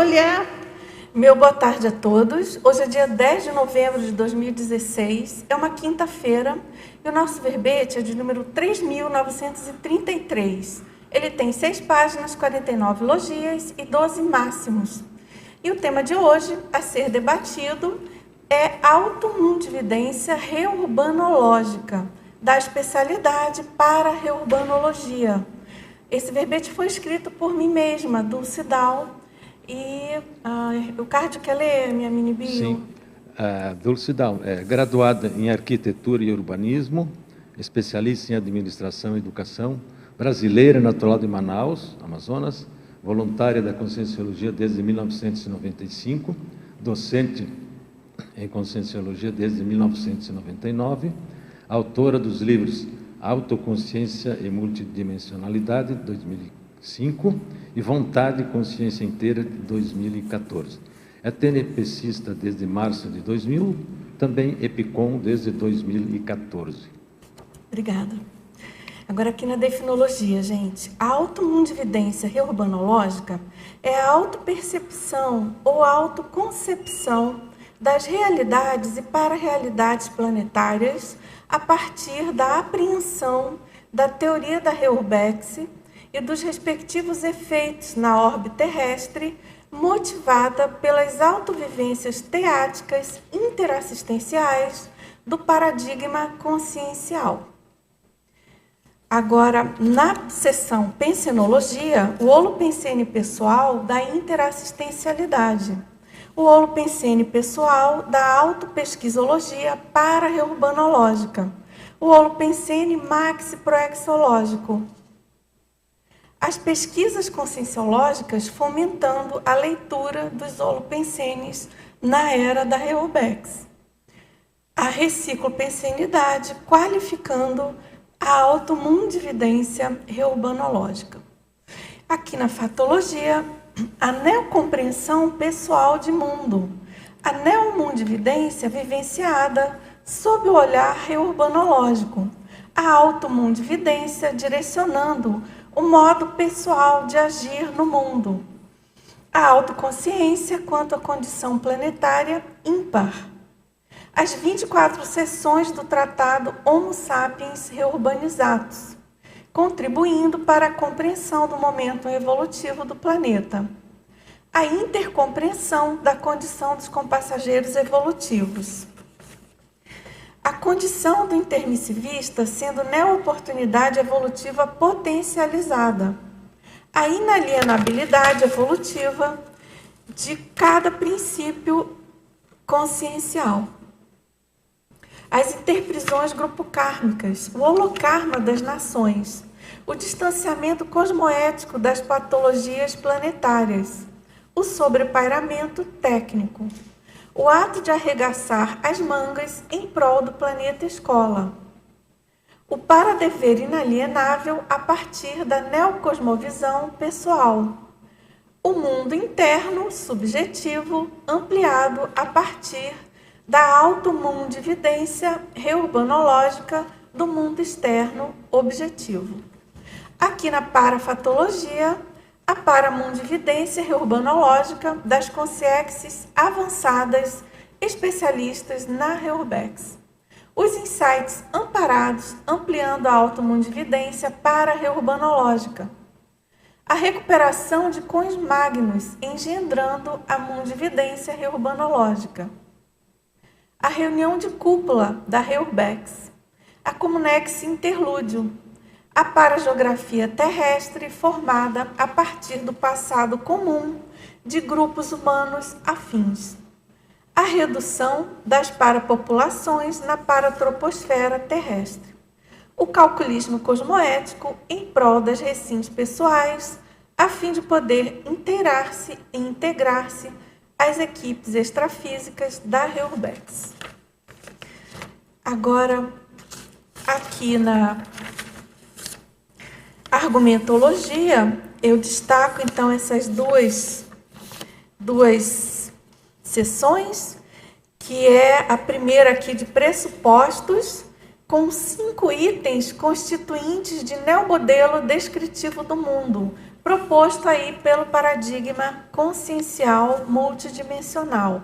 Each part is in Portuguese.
Olha, meu boa tarde a todos. Hoje é dia 10 de novembro de 2016, é uma quinta-feira e o nosso verbete é de número 3.933. Ele tem 6 páginas, 49 logias e 12 máximos. E o tema de hoje a ser debatido é automundividência reurbanológica, da especialidade para reurbanologia. Esse verbete foi escrito por mim mesma, Dulce Dal, e o Cardio quer ler minha mini bio? Sim, Dulce Dal é graduada em Arquitetura e Urbanismo, especialista em Administração e Educação, brasileira, natural de Manaus, Amazonas, voluntária da Conscienciologia desde 1995, docente em Conscienciologia desde 1999, autora dos livros Autoconsciência e Multidimensionalidade, 2005, e Vontade e Consciência Inteira, de 2014. É TNPcista desde março de 2000, também EPICOM desde 2014. Obrigada. Agora aqui na definologia, gente, a automundividência reurbanológica é a autopercepção ou autoconcepção das realidades e para-realidades planetárias a partir da apreensão da teoria da Reurbex e dos respectivos efeitos na órbita terrestre, motivada pelas autovivências teáticas interassistenciais do paradigma consciencial. Agora, na seção Pensenologia, o holopensene pessoal da interassistencialidade, o holopensene pessoal da autopesquisologia para-reurbanológica, o holopensene maxi-proexológico. As pesquisas conscienciológicas fomentando a leitura dos holopensenes na era da Reurbex. A reciclopensenidade qualificando a automundividência reurbanológica. Aqui na fatologia, a neocompreensão pessoal de mundo, a neomundividência vivenciada sob o olhar reurbanológico, a automundividência direcionando o modo pessoal de agir no mundo, a autoconsciência quanto à condição planetária ímpar, as 24 seções do Tratado Homo Sapiens Reurbanizatus, contribuindo para a compreensão do momento evolutivo do planeta, a intercompreensão da condição dos compassageiros evolutivos, a condição do intermissivista sendo neo-oportunidade evolutiva potencializada, a inalienabilidade evolutiva de cada princípio consciencial, as interprisões grupo-kármicas, o holokarma das nações, o distanciamento cosmoético das patologias planetárias, o sobrepairamento técnico, o ato de arregaçar as mangas em prol do planeta escola, o para-dever inalienável a partir da neocosmovisão pessoal, o mundo interno subjetivo ampliado a partir da automundividência reurbanológica do mundo externo objetivo. Aqui na parafatologia, a paramundividência reurbanológica das consciências avançadas especialistas na Reurbex. Os insights amparados ampliando a automundividência para-reurbanológica. A recuperação de cões magnos engendrando a mundividência reurbanológica. A reunião de cúpula da Reurbex, a Comunex Interlúdio, a parageografia terrestre formada a partir do passado comum de grupos humanos afins, a redução das parapopulações na paratroposfera terrestre, o calculismo cosmoético em prol das recins pessoais, a fim de poder inteirar-se e integrar-se às equipes extrafísicas da Reurbex. Agora, aqui na argumentologia, eu destaco então essas duas sessões, que é a primeira aqui de pressupostos, com 5 itens constituintes de neomodelo descritivo do mundo, proposto aí pelo paradigma consciencial multidimensional.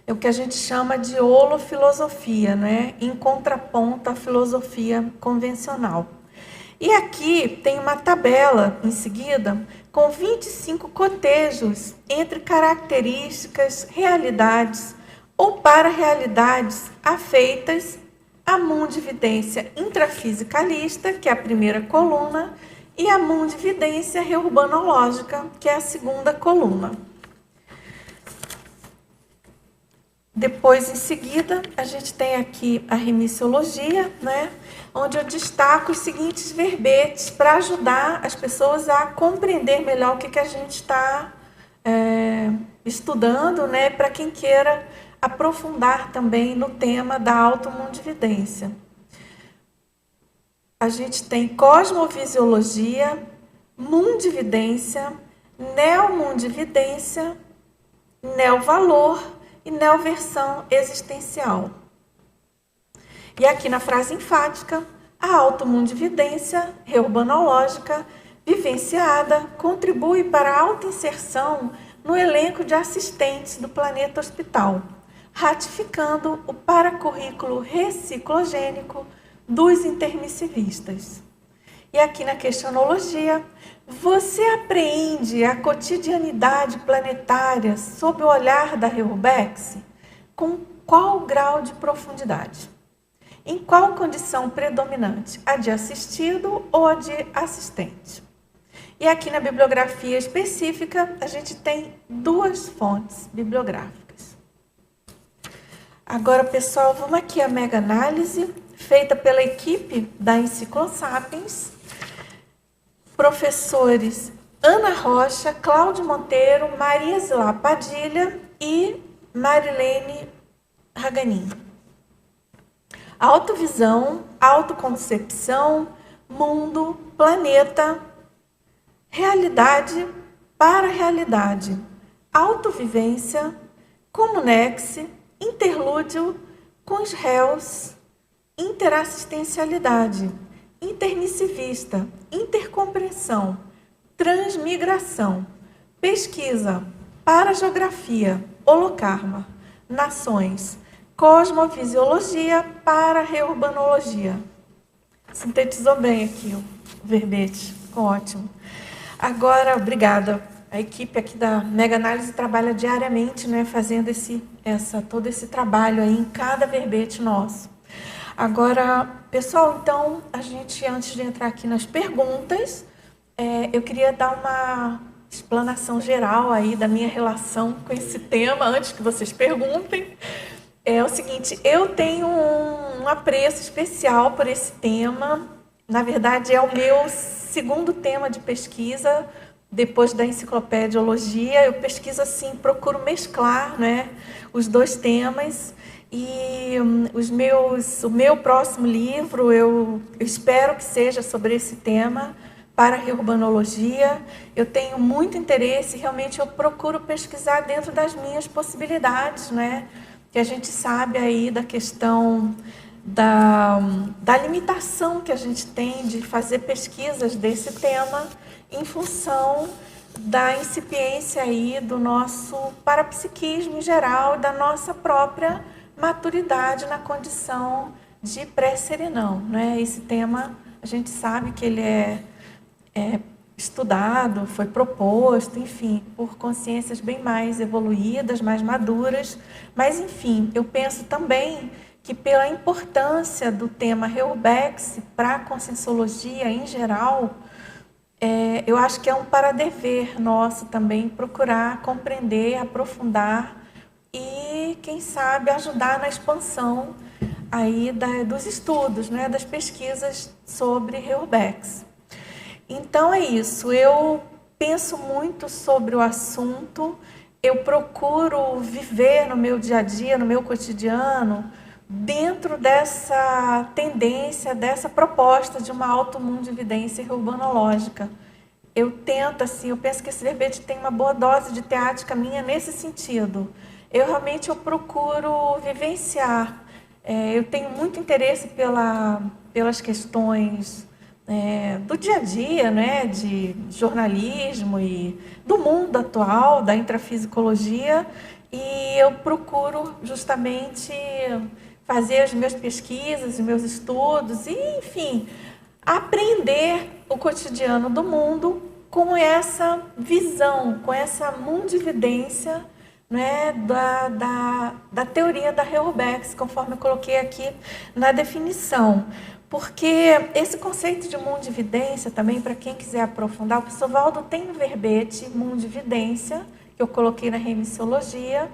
É o que a gente chama de holofilosofia, né? Em contraponto à filosofia convencional. E aqui tem uma tabela em seguida com 25 cotejos entre características, realidades ou para-realidades afeitas à mundividência intrafisicalista, que é a primeira coluna, e a mundividência reurbanológica, que é a segunda coluna. Depois, em seguida, a gente tem aqui a remissiologia, né? Onde eu destaco os seguintes verbetes para ajudar as pessoas a compreender melhor o que a gente está estudando, né? Para quem queira aprofundar também no tema da automundividência. A gente tem cosmovisiologia, mundividência, neomundividência, neovalor e neoversão existencial. E aqui na frase enfática, a automundividência reurbanológica vivenciada contribui para a autoinserção no elenco de assistentes do planeta hospital, ratificando o paracurrículo reciclogênico dos intermissivistas. E aqui na questionologia, você apreende a cotidianidade planetária sob o olhar da Reurbex? Com qual grau de profundidade? Em qual condição predominante? A de assistido ou a de assistente? E aqui na bibliografia específica, a gente tem duas fontes bibliográficas. Agora, pessoal, vamos aqui à mega análise feita pela equipe da Enciclosapiens, professores Ana Rocha, Cláudio Monteiro, Maria Zilá Padilha e Marilene Raganin. Autovisão, autoconcepção, mundo, planeta, realidade para realidade, autovivência, comunexe, interlúdio com os réus, interassistencialidade, intermissivista, intercompreensão, transmigração, pesquisa, parageografia, holocarma, nações, cosmovisiologia, para-reurbanologia. Sintetizou bem aqui o verbete, ficou ótimo. Agora, obrigada. A equipe aqui da Mega Análise trabalha diariamente, né, fazendo todo esse trabalho aí em cada verbete nosso. Agora, pessoal, então, a gente, antes de entrar aqui nas perguntas, eu queria dar uma explanação geral aí da minha relação com esse tema, antes que vocês perguntem. É o seguinte, eu tenho um apreço especial por esse tema. Na verdade, é o meu segundo tema de pesquisa, depois da enciclopediologia. Eu pesquiso assim, procuro mesclar, né, os dois temas. E o meu próximo livro, eu espero que seja sobre esse tema, para a reurbanologia. Eu tenho muito interesse, realmente eu procuro pesquisar dentro das minhas possibilidades, né? Que a gente sabe aí da questão da limitação que a gente tem de fazer pesquisas desse tema em função da incipiência aí do nosso parapsiquismo em geral, da nossa própria maturidade na condição de pré-serenão, né? Esse tema, a gente sabe que ele é estudado, foi proposto, enfim, por consciências bem mais evoluídas, mais maduras, mas, enfim, eu penso também que pela importância do tema Reurbex para a conscienciologia em geral, eu acho que é um para-dever nosso também procurar compreender, aprofundar e, quem sabe, ajudar na expansão aí dos estudos, né, das pesquisas sobre Reurbex. Então é isso, eu penso muito sobre o assunto, eu procuro viver no meu dia a dia, no meu cotidiano, dentro dessa tendência, dessa proposta de uma automundividência reurbanológica. Eu tento, assim, eu penso que esse verbete tem uma boa dose de teática minha nesse sentido. Eu realmente procuro vivenciar. Eu tenho muito interesse pelas questões do dia a dia, né, de jornalismo e do mundo atual, da intrafisicologia, e eu procuro justamente fazer as minhas pesquisas, os meus estudos e, enfim, aprender o cotidiano do mundo com essa visão, com essa mundividência, né, da teoria da Heuerbeck, conforme eu coloquei aqui na definição. Porque esse conceito de mundividência também, para quem quiser aprofundar, o professor Valdo tem um verbete, mundividência, que eu coloquei na remissiologia,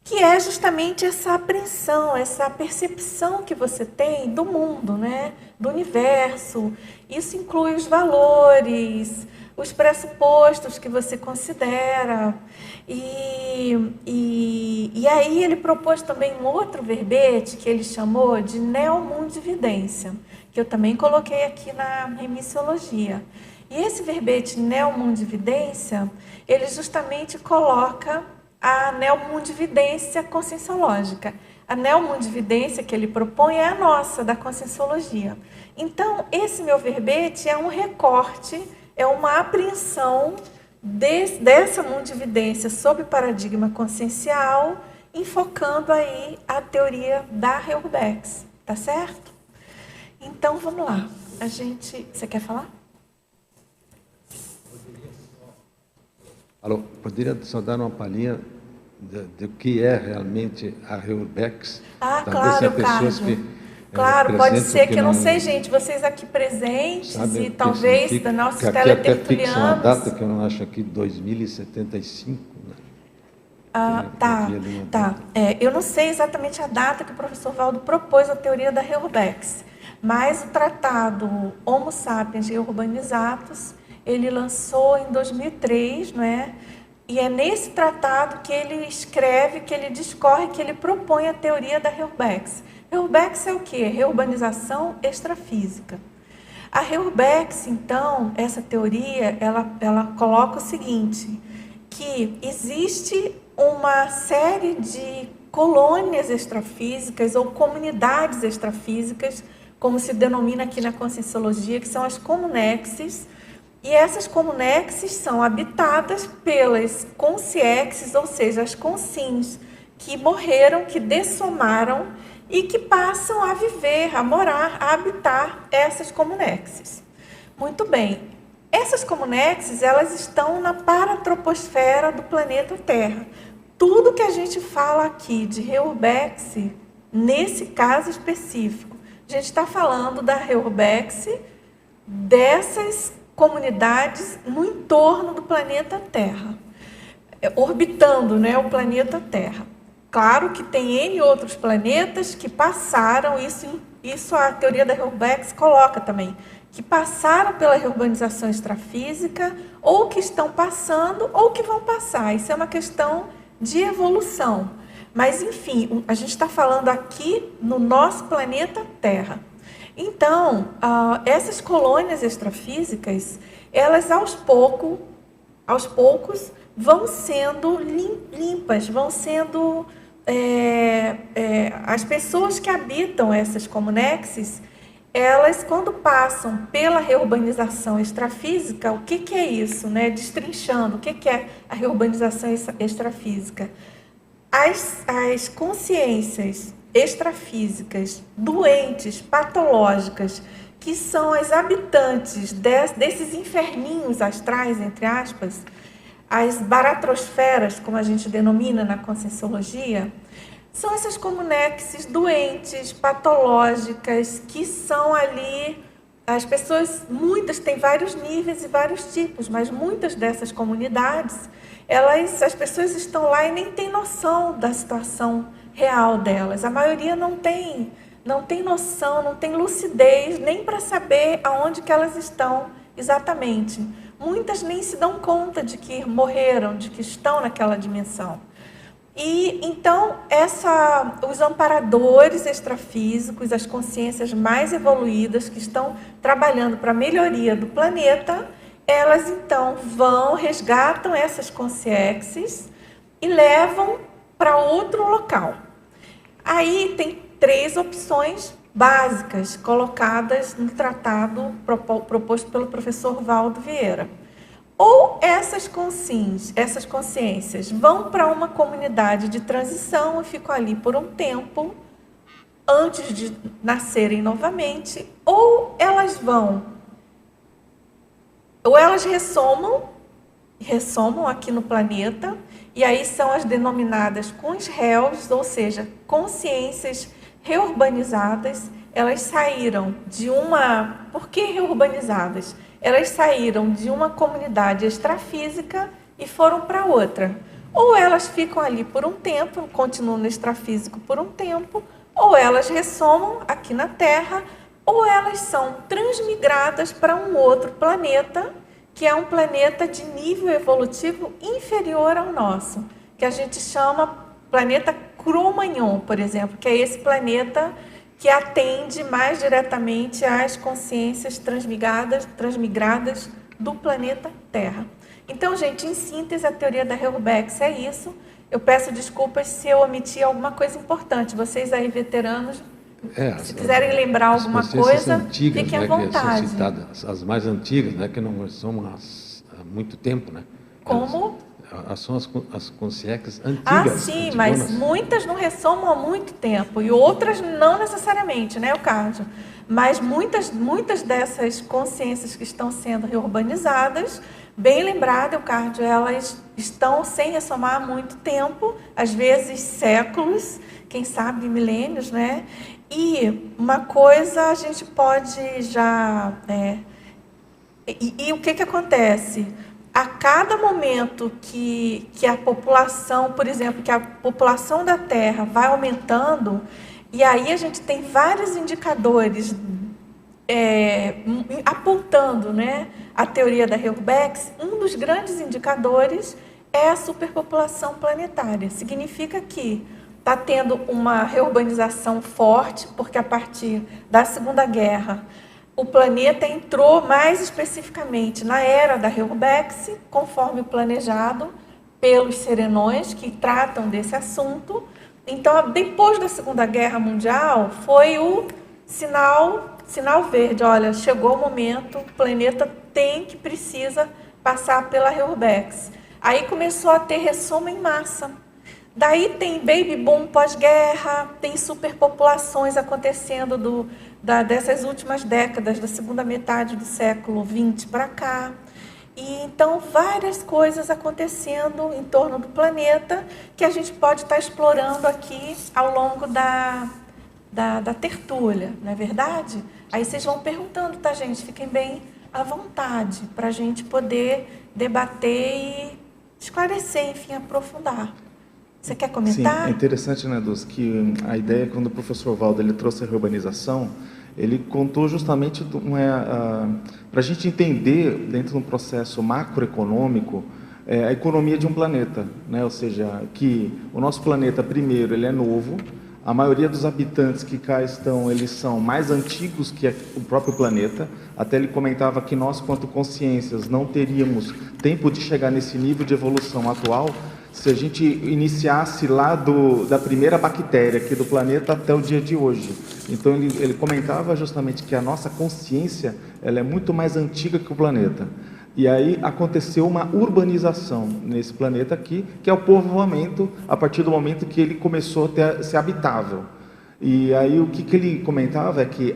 que é justamente essa apreensão, essa percepção que você tem do mundo, né? Do universo. Isso inclui os valores, os pressupostos que você considera. E aí ele propôs também um outro verbete que ele chamou de neomundividência, que eu também coloquei aqui na remissiologia. E esse verbete neomundividência, ele justamente coloca a neomundividência conscienciológica. A neomundividência que ele propõe é a nossa, da conscienciologia. Então, esse meu verbete é um recorte, é uma apreensão dessa mundividência sob paradigma consciencial, enfocando aí a teoria da Heuerbeck, tá certo? Então, vamos lá. Você quer falar? Alô, poderia só dar uma palhinha do que é realmente a Heuerbeck? Claro, Carlos. Claro, pode ser que eu não sei, gente, vocês aqui presentes e talvez da nossos teletertulianos. Até uma data que eu não acho aqui, 2075, né? Tá. Eu não sei exatamente a data que o professor Valdo propôs a teoria da Heuerbeck, mas o tratado Homo Sapiens Urbanizatus, ele lançou em 2003, né? E é nesse tratado que ele escreve, que ele discorre, que ele propõe a teoria da Heuerbeck. Heuerbeck é o quê? Reurbanização extrafísica. A Heuerbeck, então, essa teoria, ela coloca o seguinte, que existe uma série de colônias extrafísicas ou comunidades extrafísicas, como se denomina aqui na conscienciologia, que são as comunexes, e essas comunexes são habitadas pelas consciexes, ou seja, as consciências que morreram, que dessomaram e que passam a viver, a morar, a habitar essas comunexes. Muito bem, essas comunexes, elas estão na paratroposfera do planeta Terra. Tudo que a gente fala aqui de Heuerbeck, nesse caso específico, a gente está falando da Heuerbeck, dessas comunidades no entorno do planeta Terra, orbitando, né, o planeta Terra. Claro que tem N outros planetas que passaram, isso a teoria da Heuerbeck coloca também, que passaram pela reurbanização extrafísica, ou que estão passando, ou que vão passar. Isso é uma questão de evolução. Mas, enfim, a gente está falando aqui no nosso planeta Terra. Então, essas colônias extrafísicas, elas aos poucos vão sendo limpas, vão sendo... as pessoas que habitam essas comunexes, elas, quando passam pela reurbanização extrafísica, o que é isso, né? Destrinchando, o que é a reurbanização extrafísica? As consciências extrafísicas, doentes, patológicas, que são as habitantes desses inferninhos astrais, entre aspas, as baratrosferas, como a gente denomina na conscienciologia, são essas comunexes doentes, patológicas, que são ali, as pessoas, muitas, têm vários níveis e vários tipos, mas muitas dessas comunidades, as pessoas estão lá e nem têm noção da situação real delas. A maioria não tem noção, não tem lucidez nem para saber aonde que elas estão exatamente. Muitas nem se dão conta de que morreram, de que estão naquela dimensão. E então os amparadores extrafísicos, as consciências mais evoluídas que estão trabalhando para a melhoria do planeta, elas então resgatam essas consciências e levam para outro local. Aí tem 3 opções básicas colocadas no tratado proposto pelo professor Valdo Vieira. Ou essas consciências vão para uma comunidade de transição e ficam ali por um tempo, antes de nascerem novamente, ou elas ressomam aqui no planeta, e aí são as denominadas consréus, ou seja, consciências reurbanizadas. Elas saíram de uma... Por que reurbanizadas? Elas saíram de uma comunidade extrafísica e foram para outra. Ou elas ficam ali por um tempo, continuam no extrafísico por um tempo, ou elas ressomam aqui na Terra, ou elas são transmigradas para um outro planeta, que é um planeta de nível evolutivo inferior ao nosso, que a gente chama planeta Cro-Magnon, por exemplo, que é esse planeta que atende mais diretamente às consciências transmigradas do planeta Terra. Então, gente, em síntese, a teoria da Reurbach é isso. Eu peço desculpas se eu omiti alguma coisa importante. Vocês aí, veteranos, se quiserem lembrar alguma coisa, antigas, fiquem à né, vontade. Que são citadas, as mais antigas, né, que não são há muito tempo, né? Como? São as consciências antigas. Ah, sim, antigonas. mas muitas não ressomam há muito tempo e outras não necessariamente, né, Eucárdio? Mas muitas dessas consciências que estão sendo reurbanizadas, bem lembrado, Eucárdio, elas estão sem ressomar há muito tempo, às vezes séculos, quem sabe milênios, né? E uma coisa a gente pode já... E o que acontece? A cada momento que a população, por exemplo, que a população da Terra vai aumentando, e aí a gente tem vários indicadores apontando, né, a teoria da Reurbach, um dos grandes indicadores é a superpopulação planetária. Significa que está tendo uma reurbanização forte, porque a partir da Segunda Guerra, o planeta entrou mais especificamente na era da Reurbach, conforme planejado pelos serenões que tratam desse assunto. Então, depois da Segunda Guerra Mundial, foi o sinal verde. Olha, chegou o momento, o planeta precisa passar pela Reurbach. Aí começou a ter ressomo em massa. Daí tem baby boom pós-guerra, tem superpopulações acontecendo dessas últimas décadas, da segunda metade do século XX para cá. E então várias coisas acontecendo em torno do planeta que a gente pode estar explorando aqui ao longo da tertúlia, não é verdade? Aí vocês vão perguntando, tá, gente? Fiquem bem à vontade para a gente poder debater e esclarecer, enfim, aprofundar. Você quer comentar? Sim, é interessante, né, Dulce, que a ideia, quando o professor Valdo ele trouxe a reurbanização, ele contou justamente para a gente entender, dentro de um processo macroeconômico, a economia de um planeta, né? Ou seja, que o nosso planeta, primeiro, ele é novo, a maioria dos habitantes que cá estão, eles são mais antigos que o próprio planeta. Até ele comentava que nós, quanto consciências, não teríamos tempo de chegar nesse nível de evolução atual se a gente iniciasse lá da primeira bactéria aqui do planeta até o dia de hoje. Então ele comentava justamente que a nossa consciência ela é muito mais antiga que o planeta. E aí aconteceu uma urbanização nesse planeta aqui, que é o povoamento a partir do momento que ele começou a ser habitável. E aí o que ele comentava é que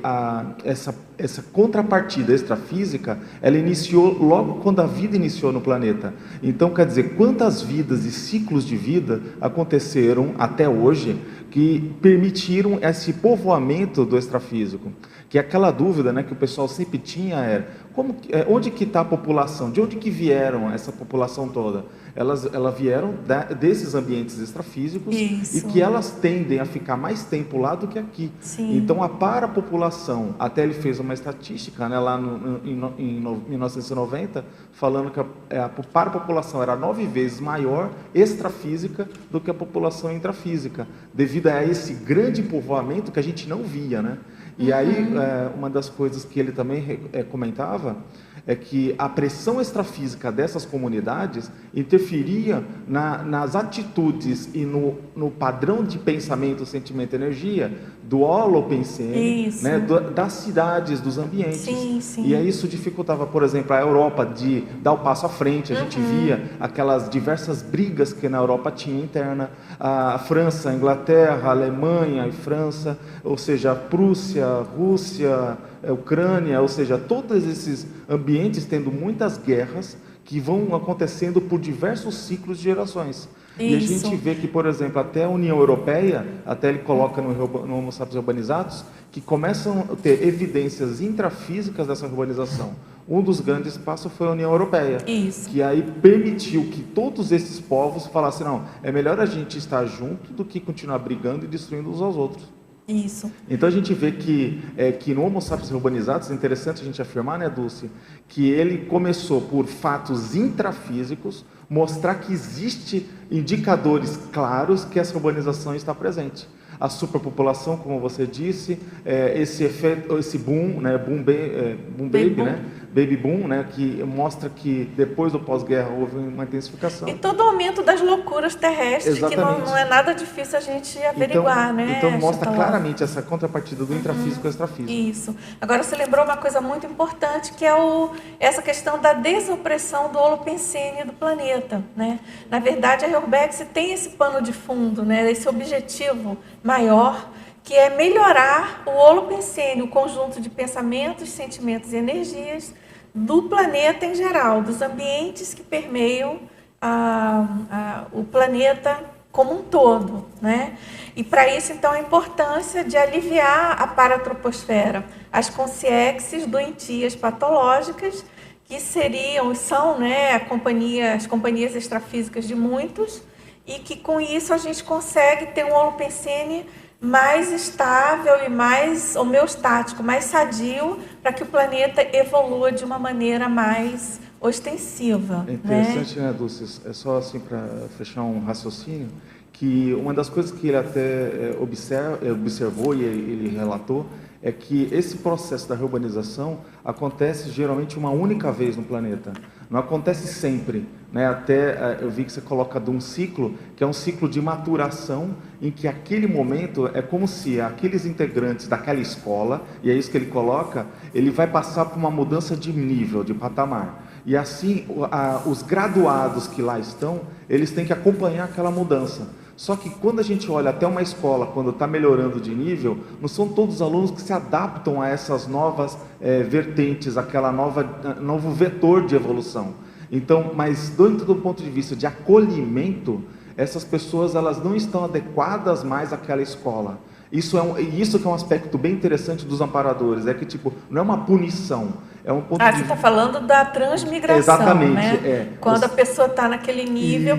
essa contrapartida extrafísica, ela iniciou logo quando a vida iniciou no planeta. Então, quer dizer, quantas vidas e ciclos de vida aconteceram até hoje que permitiram esse povoamento do extrafísico? Que é aquela dúvida, né, que o pessoal sempre tinha era, onde que está a população? De onde que vieram essa população toda? Elas vieram desses ambientes extrafísicos. Isso. E que elas tendem a ficar mais tempo lá do que aqui. Sim. Então, a parapopulação, até ele fez uma estatística, né, lá em 1990, falando que a parapopulação era 9 vezes maior extrafísica do que a população intrafísica, devido a esse grande povoamento que a gente não via, né? E aí, uma das coisas que ele também comentava é que a pressão extrafísica dessas comunidades interferia nas atitudes e no padrão de pensamento, sentimento e energia do holopensene, Isso. né, das cidades, dos ambientes. Sim, sim. E aí isso dificultava, por exemplo, a Europa de dar o passo à frente. A gente via aquelas diversas brigas que na Europa tinha interna, a França, a Inglaterra, a Alemanha e França, ou seja, a Prússia, a Rússia, a Ucrânia, ou seja, todos esses ambientes tendo muitas guerras que vão acontecendo por diversos ciclos de gerações. E a gente vê que, por exemplo, até a União Europeia, até ele coloca no Homo sapiens urbanizatus, que começam a ter evidências intrafísicas dessa urbanização. Um dos grandes passos foi a União Europeia, que aí permitiu que todos esses povos falassem, não, é melhor a gente estar junto do que continuar brigando e destruindo uns aos outros. Isso. Então a gente vê que no Homo sapiens urbanizatus, é interessante a gente afirmar, né, Dulce, que ele começou por fatos intrafísicos, mostrar que existe indicadores claros que essa urbanização está presente. A superpopulação, como você disse, esse efeito, esse boom, né, baby boom, né, que mostra que depois do pós-guerra houve uma intensificação. E todo o aumento das loucuras terrestres, Exatamente. que não é nada difícil a gente averiguar, né? Então mostra claramente essa contrapartida do intrafísico e extrafísico. Isso. Agora você lembrou uma coisa muito importante, que é essa questão da desopressão do holopensene do planeta, né? Na verdade, a Urbex tem esse pano de fundo, né? Esse objetivo maior, que é melhorar o holopensene, o conjunto de pensamentos, sentimentos e energias do planeta em geral, dos ambientes que permeiam o planeta como um todo, né? E para isso, então, a importância de aliviar a paratroposfera, as consciências doentias patológicas, que são, né, as companhias extrafísicas de muitos, e que com isso a gente consegue ter um holopensene mais estável e mais homeostático, mais sadio, para que o planeta evolua de uma maneira mais ostensiva. É interessante, né, Dulce? É só assim para fechar um raciocínio, que uma das coisas que ele até observou e ele relatou é que esse processo da reurbanização acontece geralmente uma única vez no planeta. Não acontece sempre, né? Até eu vi que você coloca de um ciclo, que é um ciclo de maturação, em que aquele momento é como se aqueles integrantes daquela escola, e é isso que ele coloca, ele vai passar por uma mudança de nível, de patamar. E assim, os graduados que lá estão, eles têm que acompanhar aquela mudança. Só que quando a gente olha até uma escola, quando está melhorando de nível, não são todos os alunos que se adaptam a essas novas vertentes, aquela novo vetor de evolução. Então, mas dentro do ponto de vista de acolhimento, essas pessoas elas não estão adequadas mais àquela escola. Isso que é um aspecto bem interessante dos amparadores, é que tipo, não é uma punição, é um ponto de... Você está falando da transmigração, exatamente, né? Quando a pessoa está naquele nível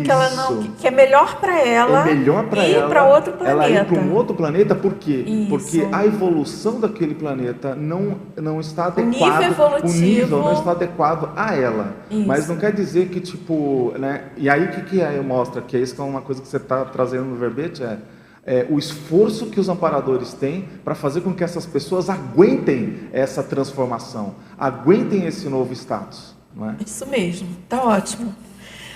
que é melhor para ela, ir para outro planeta. Ela ir para um outro planeta, por quê? Porque a evolução daquele planeta não está adequado, o nível não está adequado a ela. Isso. Mas não quer dizer que, tipo, né? E aí o que mostra? Que é isso que é uma coisa que você está trazendo no verbete, o esforço que os amparadores têm para fazer com que essas pessoas aguentem essa transformação, aguentem esse novo status. Não é? Isso mesmo, tá ótimo.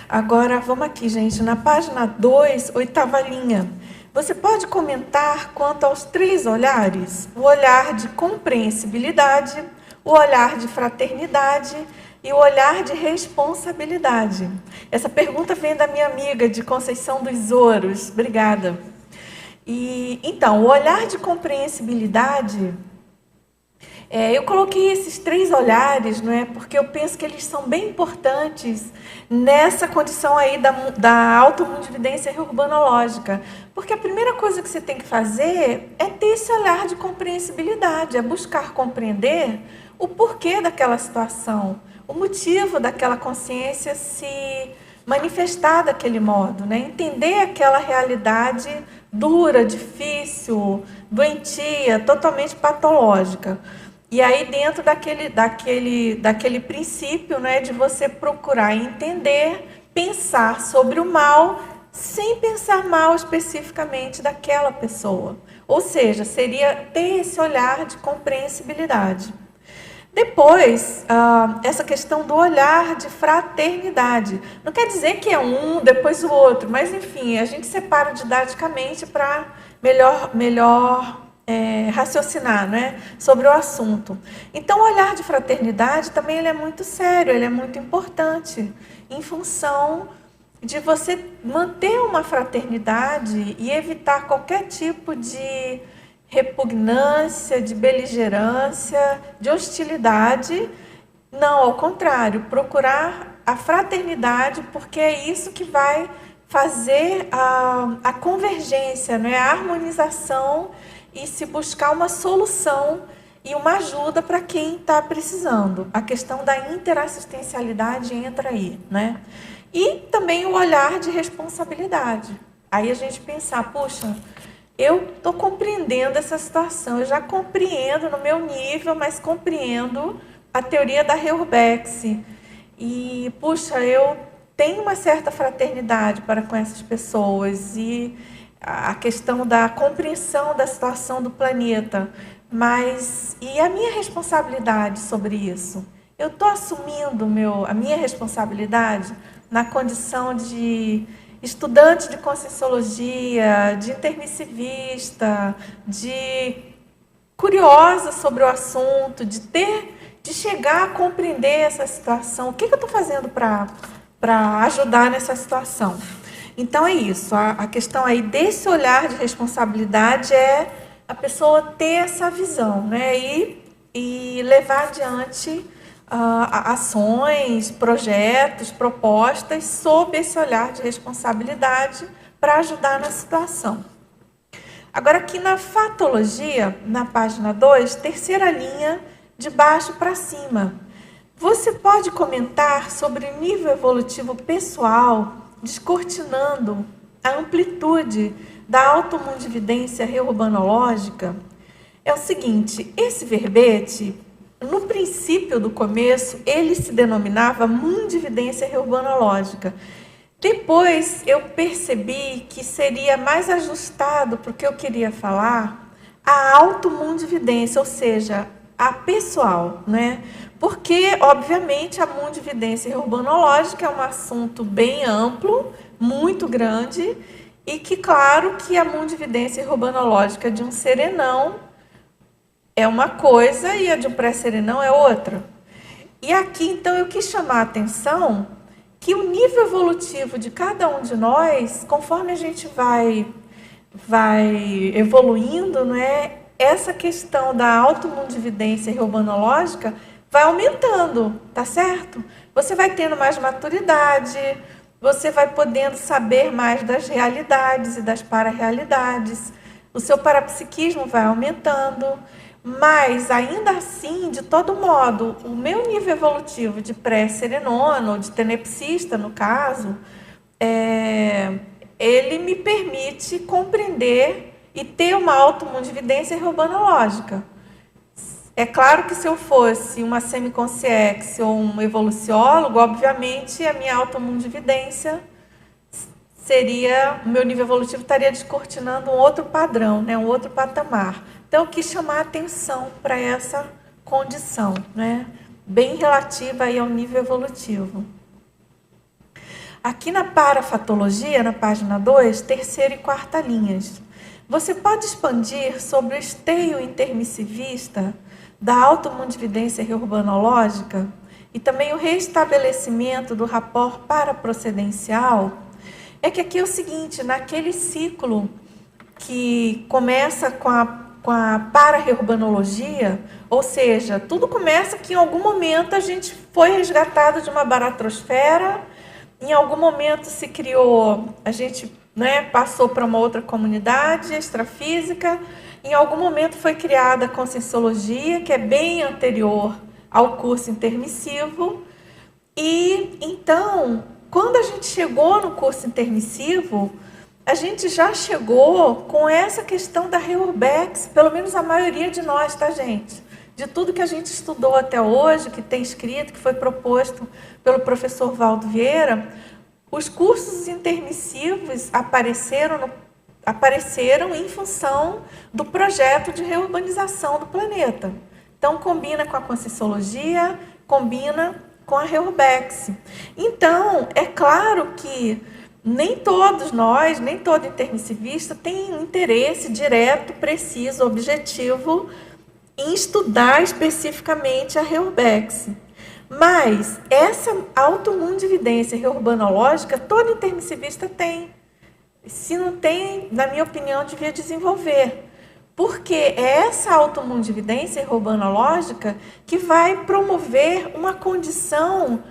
Agora, vamos aqui, gente, na página 2, 8ª linha. Você pode comentar quanto aos 3 olhares? O olhar de compreensibilidade, o olhar de fraternidade e o olhar de responsabilidade. Essa pergunta vem da minha amiga de Conceição dos Ouros. Obrigada. Então, o olhar de compreensibilidade, eu coloquei esses 3 olhares, não é? Porque eu penso que eles são bem importantes nessa condição aí da automundividência reurbanológica. Porque a primeira coisa que você tem que fazer é ter esse olhar de compreensibilidade, é buscar compreender o porquê daquela situação, o motivo daquela consciência se manifestar daquele modo, né? Entender aquela realidade dura, difícil, doentia, totalmente patológica. E aí dentro daquele princípio, né, de você procurar entender, pensar sobre o mal, sem pensar mal especificamente daquela pessoa. Ou seja, seria ter esse olhar de compreensibilidade. Depois, essa questão do olhar de fraternidade. Não quer dizer que é um, depois o outro, mas enfim, a gente separa didaticamente para melhor raciocinar, né, sobre o assunto. Então, o olhar de fraternidade também ele é muito sério, ele é muito importante, em função de você manter uma fraternidade e evitar qualquer tipo de repugnância, de beligerância, de hostilidade. Não, ao contrário, procurar a fraternidade, porque é isso que vai fazer a convergência, né, a harmonização e se buscar uma solução e uma ajuda para quem está precisando. A questão da interassistencialidade entra aí, né? E também o olhar de responsabilidade. Aí a gente pensar, puxa, eu estou compreendendo essa situação, eu já compreendo no meu nível, mas compreendo a teoria da Reubex. E, puxa, eu tenho uma certa fraternidade para com essas pessoas e a questão da compreensão da situação do planeta, mas e a minha responsabilidade sobre isso? Eu estou assumindo a minha responsabilidade na condição de estudante de Conscienciologia, de intermissivista, de curiosa sobre o assunto, de chegar a compreender essa situação. O que eu estou fazendo para ajudar nessa situação? Então, é isso. A questão aí desse olhar de responsabilidade é a pessoa ter essa visão, né? E levar adiante ações, projetos, propostas sob esse olhar de responsabilidade para ajudar na situação. Agora, aqui na fatologia, na página 2, terceira linha, de baixo para cima. Você pode comentar sobre o nível evolutivo pessoal, descortinando a amplitude da automundividência reurbanológica? É o seguinte, esse verbete, no princípio do começo, ele se denominava mundividência reurbanológica. Depois eu percebi que seria mais ajustado para o que eu queria falar, a automundividência, ou seja, a pessoal, né? Porque, obviamente, a mundividência urbanológica é um assunto bem amplo, muito grande, e que, claro, que a mundividência urbanológica de um serenão é uma coisa e a de um pré-serenão é outra. E aqui, então, eu quis chamar a atenção que o nível evolutivo de cada um de nós, conforme a gente vai evoluindo, não é? Essa questão da automundividência urbanológica vai aumentando, tá certo? Você vai tendo mais maturidade, você vai podendo saber mais das realidades e das para-realidades, o seu parapsiquismo vai aumentando, mas ainda assim, de todo modo, o meu nível evolutivo de pré-serenona, ou de tenepsista, no caso, ele me permite compreender e ter uma automundividência urbanológica. É claro que se eu fosse uma semiconsciência ou um evoluciólogo, obviamente a minha automundividência seria, o meu nível evolutivo estaria descortinando um outro padrão, né, um outro patamar. Então eu quis chamar a atenção para essa condição, né, bem relativa aí ao nível evolutivo. Aqui na parafatologia, na página 2, terceira e quarta linhas. Você pode expandir sobre o esteio intermissivista da automundividência reurbanológica e também o restabelecimento do rapport paraprocedencial? É que aqui é o seguinte, naquele ciclo que começa com a para-reurbanologia, ou seja, tudo começa que em algum momento a gente foi resgatado de uma baratrosfera, em algum momento se criou, a gente passou para uma outra comunidade extrafísica, em algum momento foi criada a Conscienciologia, que é bem anterior ao curso intermissivo, e então, quando a gente chegou no curso intermissivo, a gente já chegou com essa questão da Reubex, pelo menos a maioria de nós, tá, gente? De tudo que a gente estudou até hoje, que tem escrito, que foi proposto pelo professor Valdo Vieira, os cursos intermissivos apareceram em função do projeto de reurbanização do planeta. Então, combina com a Conscienciologia, combina com a Reubex. Então, é claro que nem todos nós, nem todo intermissivista tem interesse direto, preciso, objetivo em estudar especificamente a Reurbex. Mas essa automundividência reurbanológica, todo intermissivista tem. Se não tem, na minha opinião, devia desenvolver. Porque é essa automundividência reurbanológica que vai promover uma condição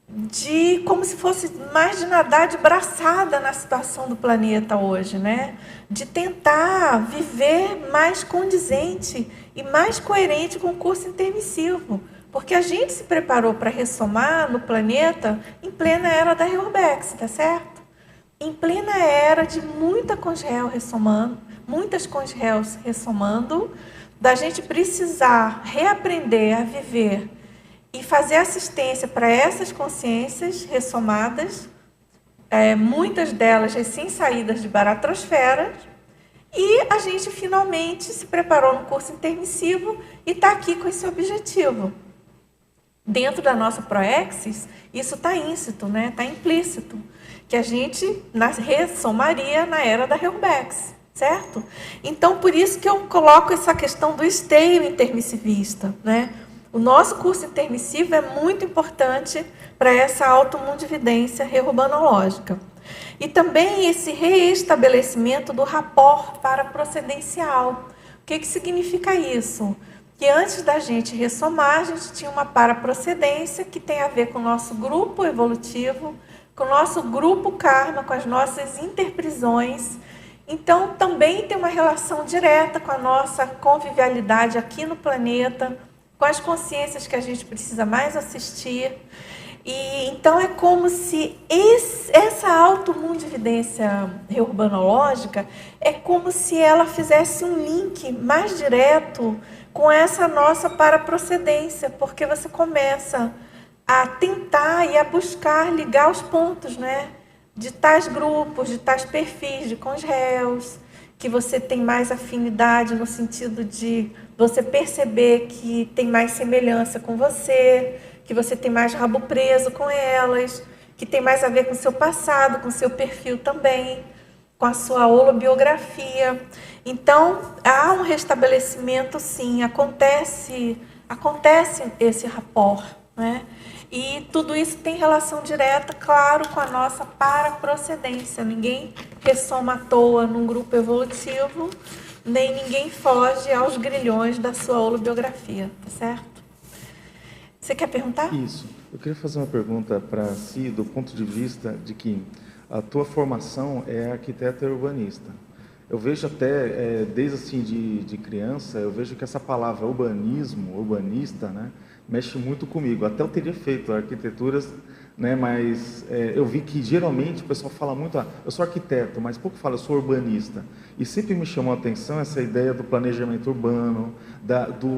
de como se fosse mais de nadar de braçada na situação do planeta hoje, né? De tentar viver mais condizente e mais coerente com o curso intermissivo. Porque a gente se preparou para ressomar no planeta em plena era da Reurbex, tá certo? Em plena era de muita Congeal ressomando, muitas Congeals ressomando, da gente precisar reaprender a viver e fazer assistência para essas consciências ressomadas, muitas delas recém-saídas de baratrosfera, e a gente finalmente se preparou no curso intermissivo e está aqui com esse objetivo. Dentro da nossa Proexis, isso está íncito, né? Está implícito, que a gente ressomaria na era da Reurbex, certo? Então, por isso que eu coloco essa questão do esteio intermissivista, né? O nosso curso intermissivo é muito importante para essa automundividência reurbanológica. E também esse reestabelecimento do rapport paraprocedencial. O que significa isso? Que antes da gente ressomar, a gente tinha uma paraprocedência que tem a ver com o nosso grupo evolutivo, com o nosso grupo karma, com as nossas interprisões. Então, também tem uma relação direta com a nossa convivialidade aqui no planeta, com as consciências que a gente precisa mais assistir. E então é como se essa automundividência reurbanológica é como se ela fizesse um link mais direto com essa nossa paraprocedência, porque você começa a tentar e a buscar ligar os pontos, né, de tais grupos, de tais perfis de Congeals, que você tem mais afinidade no sentido de você perceber que tem mais semelhança com você, que você tem mais rabo preso com elas, que tem mais a ver com o seu passado, com o seu perfil também, com a sua holobiografia. Então, há um restabelecimento, sim, acontece esse rapport, né? E tudo isso tem relação direta, claro, com a nossa paraprocedência. Ninguém ressoma à toa num grupo evolutivo, nem ninguém foge aos grilhões da sua holobiografia, tá certo? Você quer perguntar? Isso. Eu queria fazer uma pergunta para si, do ponto de vista de que a tua formação é arquiteta urbanista. Eu vejo até, desde assim de criança, eu vejo que essa palavra urbanismo, urbanista, né, mexe muito comigo. Até eu teria feito arquiteturas, né, mas eu vi que geralmente o pessoal fala muito, eu sou arquiteto, mas pouco fala, eu sou urbanista. E sempre me chamou a atenção essa ideia do planejamento urbano,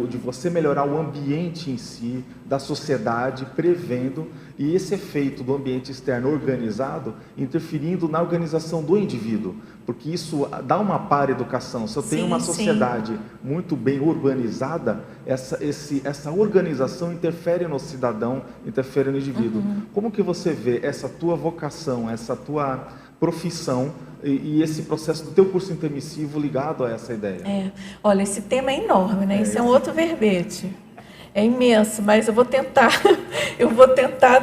de você melhorar o ambiente em si, da sociedade, prevendo, e esse efeito do ambiente externo organizado, interferindo na organização do indivíduo, porque isso dá uma para-educação. Se eu tenho uma sociedade muito bem urbanizada, essa organização interfere no cidadão, interfere no indivíduo. Como que você vê essa tua vocação, essa tua profissão e esse processo do teu curso intermissivo ligado a essa ideia? Olha, esse tema é enorme, né? Isso é um outro verbete. É imenso, mas eu vou tentar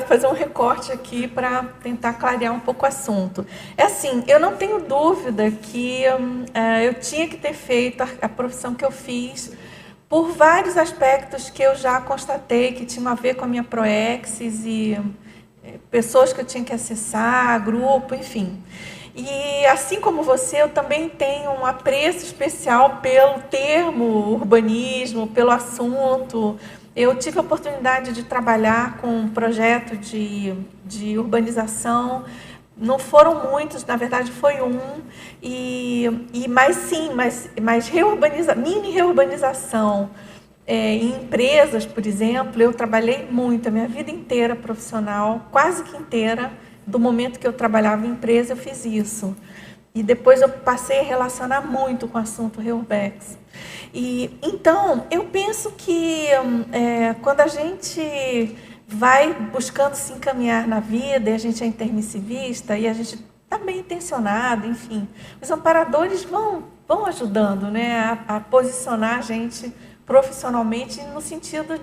fazer um recorte aqui para tentar clarear um pouco o assunto. É assim, eu não tenho dúvida que eu tinha que ter feito a profissão que eu fiz por vários aspectos que eu já constatei que tinham a ver com a minha Proexis e pessoas que eu tinha que acessar, grupo, enfim. E assim como você, eu também tenho um apreço especial pelo termo urbanismo, pelo assunto. Eu tive a oportunidade de trabalhar com um projeto de urbanização. Não foram muitos, na verdade foi um, mas mini reurbanização em empresas, por exemplo, eu trabalhei muito, a minha vida inteira profissional, quase que inteira, do momento que eu trabalhava em empresa, eu fiz isso. E depois eu passei a relacionar muito com o assunto Reurbex. E então, eu penso que quando a gente vai buscando se encaminhar na vida, e a gente é intermissivista, e a gente está bem intencionado, enfim. Os amparadores vão ajudando, né, a posicionar a gente profissionalmente no sentido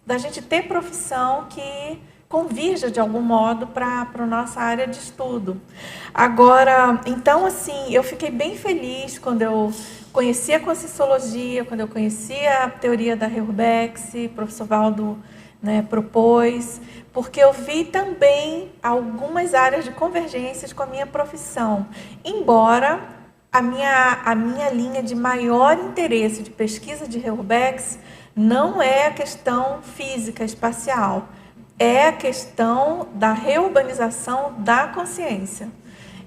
da gente ter profissão que convirja de algum modo para a nossa área de estudo. Agora, então, assim, eu fiquei bem feliz quando eu conheci a Conscienciologia, quando eu conheci a teoria da Heuerbex, o professor Valdo, né, propôs, porque eu vi também algumas áreas de convergências com a minha profissão, embora a minha linha de maior interesse de pesquisa de Heuerbex não é a questão física, espacial, é a questão da reurbanização da consciência.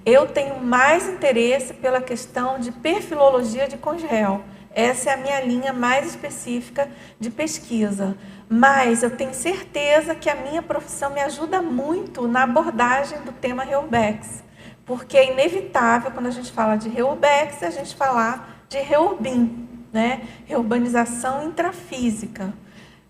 Eu tenho mais interesse pela questão de perfilologia de Congel. Essa é a minha linha mais específica de pesquisa. Mas eu tenho certeza que a minha profissão me ajuda muito na abordagem do tema Heuerbex. Porque é inevitável, quando a gente fala de Heuerbex, a gente falar de Heurbin, né? Reurbanização intrafísica.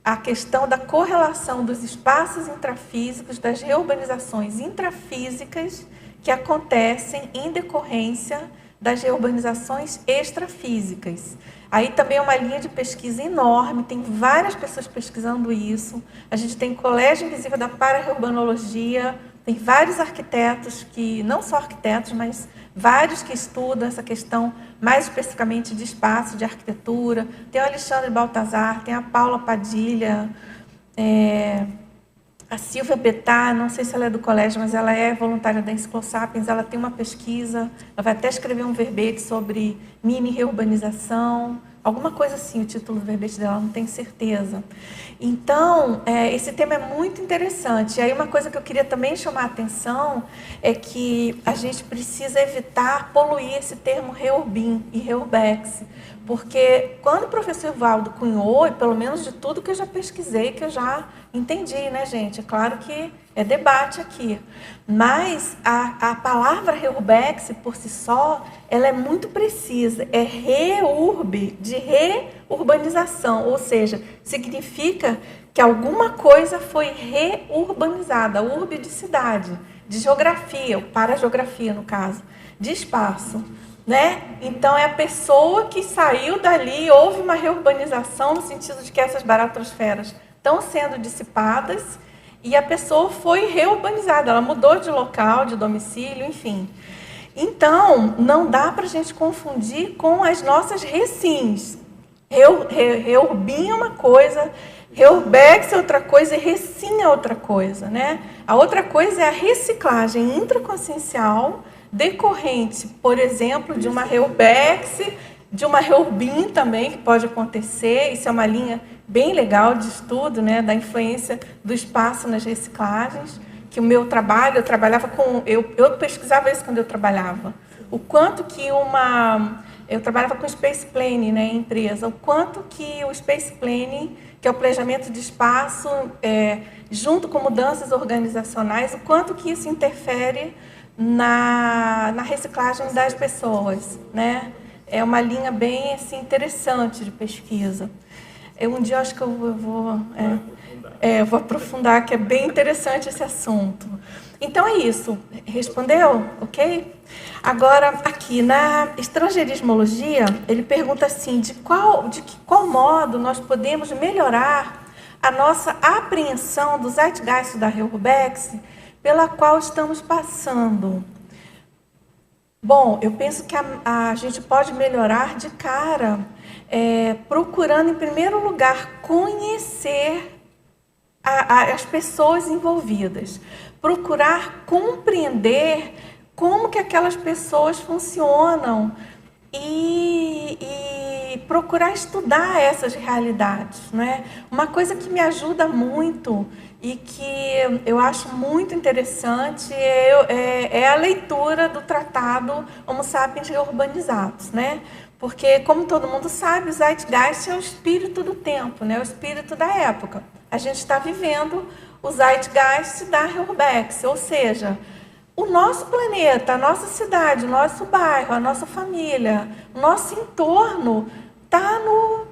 A questão da correlação dos espaços intrafísicos, das reurbanizações intrafísicas que acontecem em decorrência das reurbanizações extrafísicas. Aí também é uma linha de pesquisa enorme, tem várias pessoas pesquisando isso. A gente tem o Colégio Invisível da Para-Reurbanologia, tem vários arquitetos que, não só arquitetos, mas vários que estudam essa questão mais especificamente de espaço, de arquitetura. Tem o Alexandre Baltazar, tem a Paula Padilha, a Silvia Betá, não sei se ela é do colégio, mas ela é voluntária da Enciclosapiens, ela tem uma pesquisa, ela vai até escrever um verbete sobre mini-reurbanização, alguma coisa assim, o título do verbete dela, não tenho certeza. Então, esse tema é muito interessante. E aí uma coisa que eu queria também chamar a atenção é que a gente precisa evitar poluir esse termo Heurbin e Heuerbex, porque quando o professor Valdo cunhou, e pelo menos de tudo que eu já pesquisei, que eu já entendi, né, gente? É claro que é debate aqui, mas a palavra Heuerbex, por si só, ela é muito precisa, é reurb, de reurbanização, ou seja, significa que alguma coisa foi reurbanizada, urbe de cidade, de geografia, ou parageografia no caso, de espaço, né? Então é a pessoa que saiu dali, houve uma reurbanização no sentido de que essas baratrosferas estão sendo dissipadas e a pessoa foi reurbanizada, ela mudou de local, de domicílio, enfim. Então, não dá para a gente confundir com as nossas recins. Heurbin é uma coisa, Heuerbex é outra coisa e recim é outra coisa, né? A outra coisa é a reciclagem intraconsciencial decorrente, por exemplo, de uma Heuerbex, de uma Heurbin também, que pode acontecer. Isso é uma linha bem legal de estudo, né, da influência do espaço nas reciclagens, que o meu trabalho, eu trabalhava com, eu pesquisava isso quando eu trabalhava, o quanto que eu trabalhava com Space Planning, né, empresa, o quanto que o Space Planning, que é o planejamento de espaço, junto com mudanças organizacionais, o quanto que isso interfere na reciclagem das pessoas, né? É uma linha bem assim, interessante de pesquisa. Um dia acho que eu vou aprofundar, que é bem interessante esse assunto. Então é isso. Respondeu? Ok? Agora, aqui na estrangeirismologia, ele pergunta assim, de qual modo nós podemos melhorar a nossa apreensão do zeitgeist da Heuerbex pela qual estamos passando. Bom, eu penso que a gente pode melhorar de cara, procurando, em primeiro lugar, conhecer as pessoas envolvidas, procurar compreender como que aquelas pessoas funcionam e procurar estudar essas realidades, né? Uma coisa que me ajuda muito e que eu acho muito interessante é a leitura do tratado Homo Sapiens Reurbanizados, né? Porque, como todo mundo sabe, o Zeitgeist é o espírito do tempo, né? O espírito da época. A gente está vivendo o Zeitgeist da Heuerbex, ou seja, o nosso planeta, a nossa cidade, o nosso bairro, a nossa família, o nosso entorno está no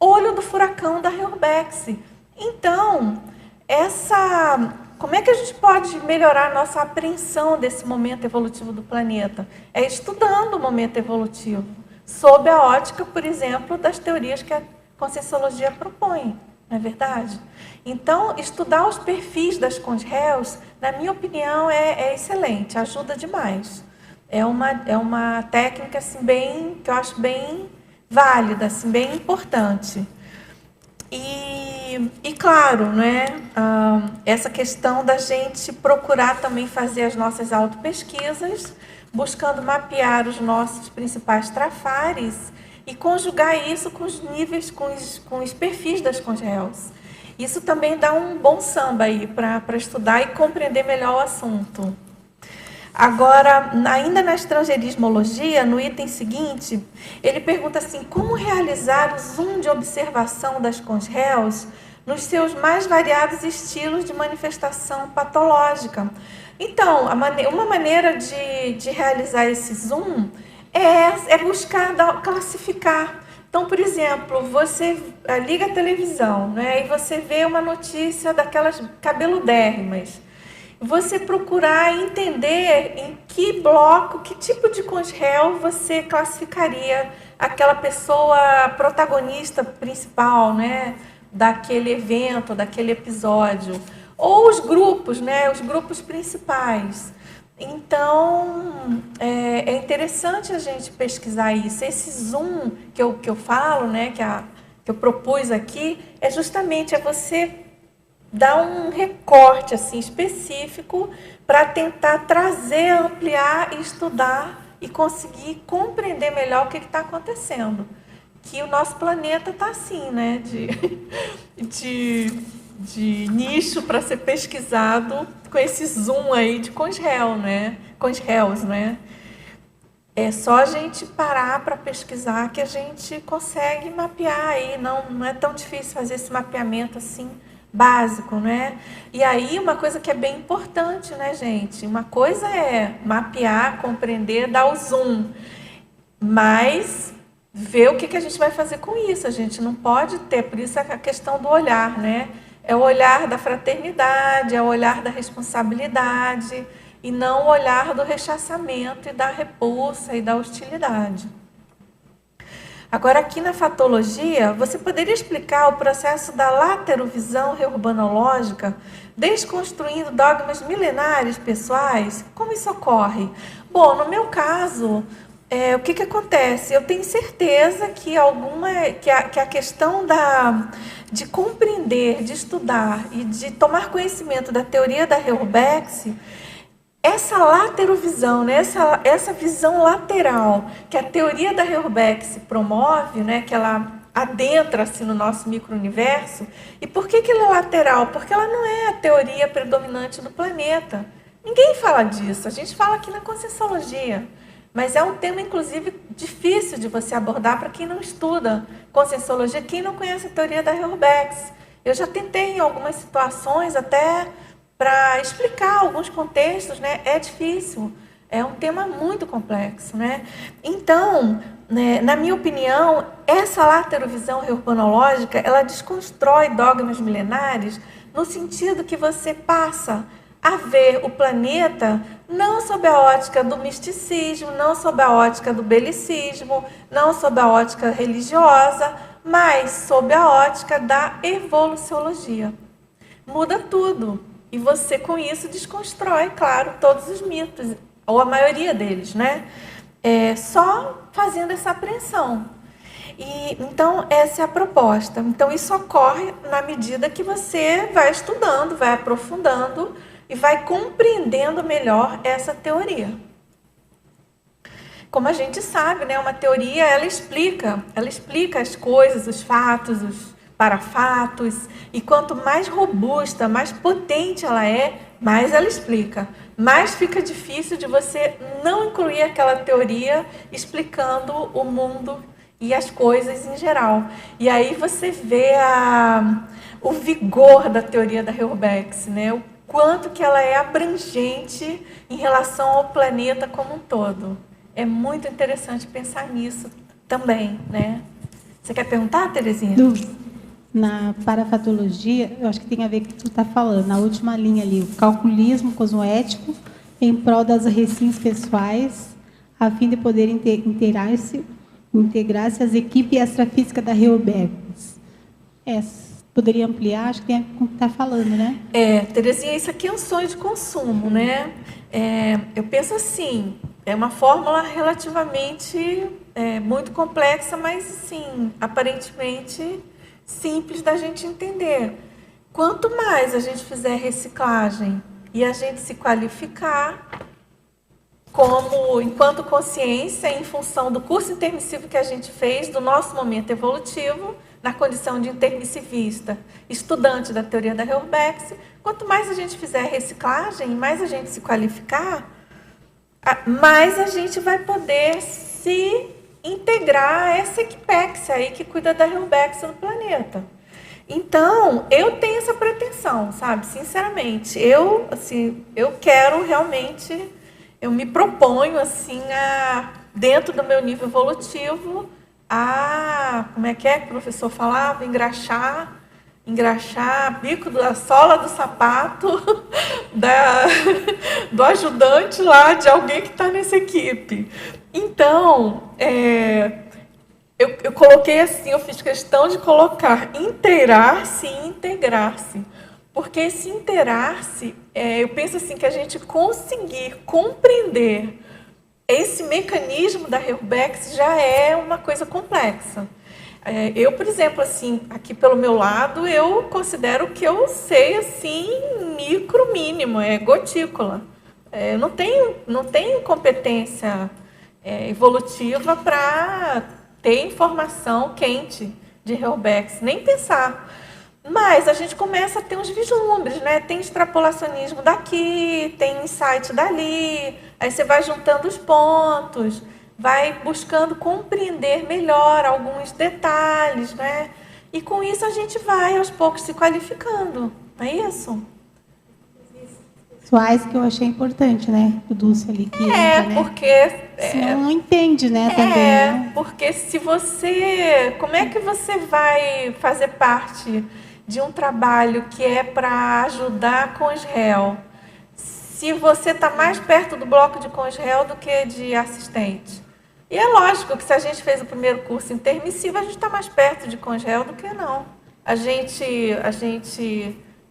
olho do furacão da Heuerbex. Então, Como é que a gente pode melhorar a nossa apreensão desse momento evolutivo do planeta? É estudando o momento evolutivo, sob a ótica, por exemplo, das teorias que a Conscienciologia propõe, não é verdade? Então, estudar os perfis das cons-réus, na minha opinião, é excelente, ajuda demais. É uma técnica assim, que eu acho bem válida, assim, bem importante. E claro, né, essa questão da gente procurar também fazer as nossas autopesquisas, buscando mapear os nossos principais trafares e conjugar isso com os níveis, com os perfis das cons-réus. Isso também dá um bom samba aí para estudar e compreender melhor o assunto. Agora, ainda na estrangeirismologia, no item seguinte, ele pergunta assim, como realizar o zoom de observação das cons-réus nos seus mais variados estilos de manifestação patológica? Então, uma maneira de realizar esse zoom é buscar classificar. Então, por exemplo, você liga a televisão, né, e você vê uma notícia daquelas cabeludérrimas. Você procurar entender em que bloco, que tipo de cons-réu você classificaria aquela pessoa protagonista principal, né, daquele evento, daquele episódio. Ou os grupos, né, os grupos principais. Então, é interessante a gente pesquisar isso. Esse zoom que eu falo, né, que eu propus aqui, é justamente você dar um recorte assim, específico para tentar trazer, ampliar, estudar e conseguir compreender melhor o que está acontecendo. Que o nosso planeta está assim, né, de nicho para ser pesquisado com esse zoom aí de cons-réus, né? É só a gente parar para pesquisar que a gente consegue mapear aí, não é tão difícil fazer esse mapeamento assim básico, né? E aí uma coisa que é bem importante, né, gente? Uma coisa é mapear, compreender, dar o zoom, mas ver o que a gente vai fazer com isso. A gente não pode ter, por isso é a questão do olhar, né? É o olhar da fraternidade, é o olhar da responsabilidade e não o olhar do rechaçamento e da repulsa e da hostilidade. Agora, aqui na fatologia, você poderia explicar o processo da laterovisão reurbanológica, desconstruindo dogmas milenares pessoais? Como isso ocorre? Bom, no meu caso, o que acontece? Eu tenho certeza que a questão de compreender, de estudar e de tomar conhecimento da teoria da Reubex, essa laterovisão, né, essa visão lateral que a teoria da Reubex promove, né, que ela adentra assim, no nosso micro-universo. E por que ela é lateral? Porque ela não é a teoria predominante do planeta. Ninguém fala disso, a gente fala aqui na Conscienciologia. Mas é um tema, inclusive, difícil de você abordar para quem não estuda Conscienciologia, quem não conhece a teoria da Reubex. Eu já tentei em algumas situações até para explicar alguns contextos, né? É difícil, é um tema muito complexo, né? Então, né, na minha opinião, essa laterovisão reurbanológica, ela desconstrói dogmas milenares no sentido que você passa a ver o planeta não sob a ótica do misticismo, não sob a ótica do belicismo, não sob a ótica religiosa, mas sob a ótica da evoluciologia. Muda tudo. E você, com isso, desconstrói, claro, todos os mitos, ou a maioria deles, né? Só fazendo essa apreensão. Então, essa é a proposta. Então, isso ocorre na medida que você vai estudando, vai aprofundando e vai compreendendo melhor essa teoria. Como a gente sabe, né, uma teoria, ela explica as coisas, os fatos, os parafatos, e quanto mais robusta, mais potente ela é, mais ela explica. Mais fica difícil de você não incluir aquela teoria explicando o mundo e as coisas em geral. E aí você vê o vigor da teoria da Reubex, né? O quanto que ela é abrangente em relação ao planeta como um todo. É muito interessante pensar nisso também, né? Você quer perguntar, Terezinha? Na parafatologia, eu acho que tem a ver com o que tu está falando, na última linha ali, o calculismo cosmoético em prol das recins pessoais, a fim de poder integrar-se às equipes extrafísicas da Reurbex. Poderia ampliar? Acho que tem a ver com o que está falando, né? Terezinha, isso aqui é um sonho de consumo, né? Eu penso assim, é uma fórmula relativamente muito complexa, mas, sim, aparentemente simples da gente entender. Quanto mais a gente fizer reciclagem e a gente se qualificar enquanto consciência, em função do curso intermissivo que a gente fez, do nosso momento evolutivo, na condição de intermissivista, estudante da teoria da Reurbex, quanto mais a gente fizer reciclagem, mais a gente se qualificar, mais a gente vai poder se integrar a essa equipex aí que cuida da Reurbex no planeta. Então, eu tenho essa pretensão, sabe? Sinceramente, eu quero realmente, eu me proponho, assim, dentro do meu nível evolutivo, como é que o professor falava? Engraxar bico da sola do sapato do ajudante lá, de alguém que está nessa equipe. Então, eu coloquei assim, eu fiz questão de colocar inteirar-se e integrar-se. Porque esse inteirar-se, eu penso assim, que a gente conseguir compreender esse mecanismo da Reurbex já é uma coisa complexa. Eu, por exemplo, assim, aqui pelo meu lado, eu considero que eu sei, assim, mínimo, gotícula. Eu não tenho competência evolutiva para ter informação quente de Reurbex, nem pensar. Mas a gente começa a ter uns vislumbres, né? Tem extrapolacionismo daqui, tem insight dali, aí você vai juntando os pontos, vai buscando compreender melhor alguns detalhes, né? E com isso a gente vai, aos poucos, se qualificando, não é isso? Pessoais que eu achei importante, né? O Dulce ali que entra, né? Porque... Senão não entende, né? Também, né? Porque se você... Como é que você vai fazer parte de um trabalho que é para ajudar CONSREL, se você está mais perto do bloco de CONSREL do que de assistente? E é lógico que se a gente fez o primeiro curso intermissivo, a gente está mais perto de CONSREL do que não. A gente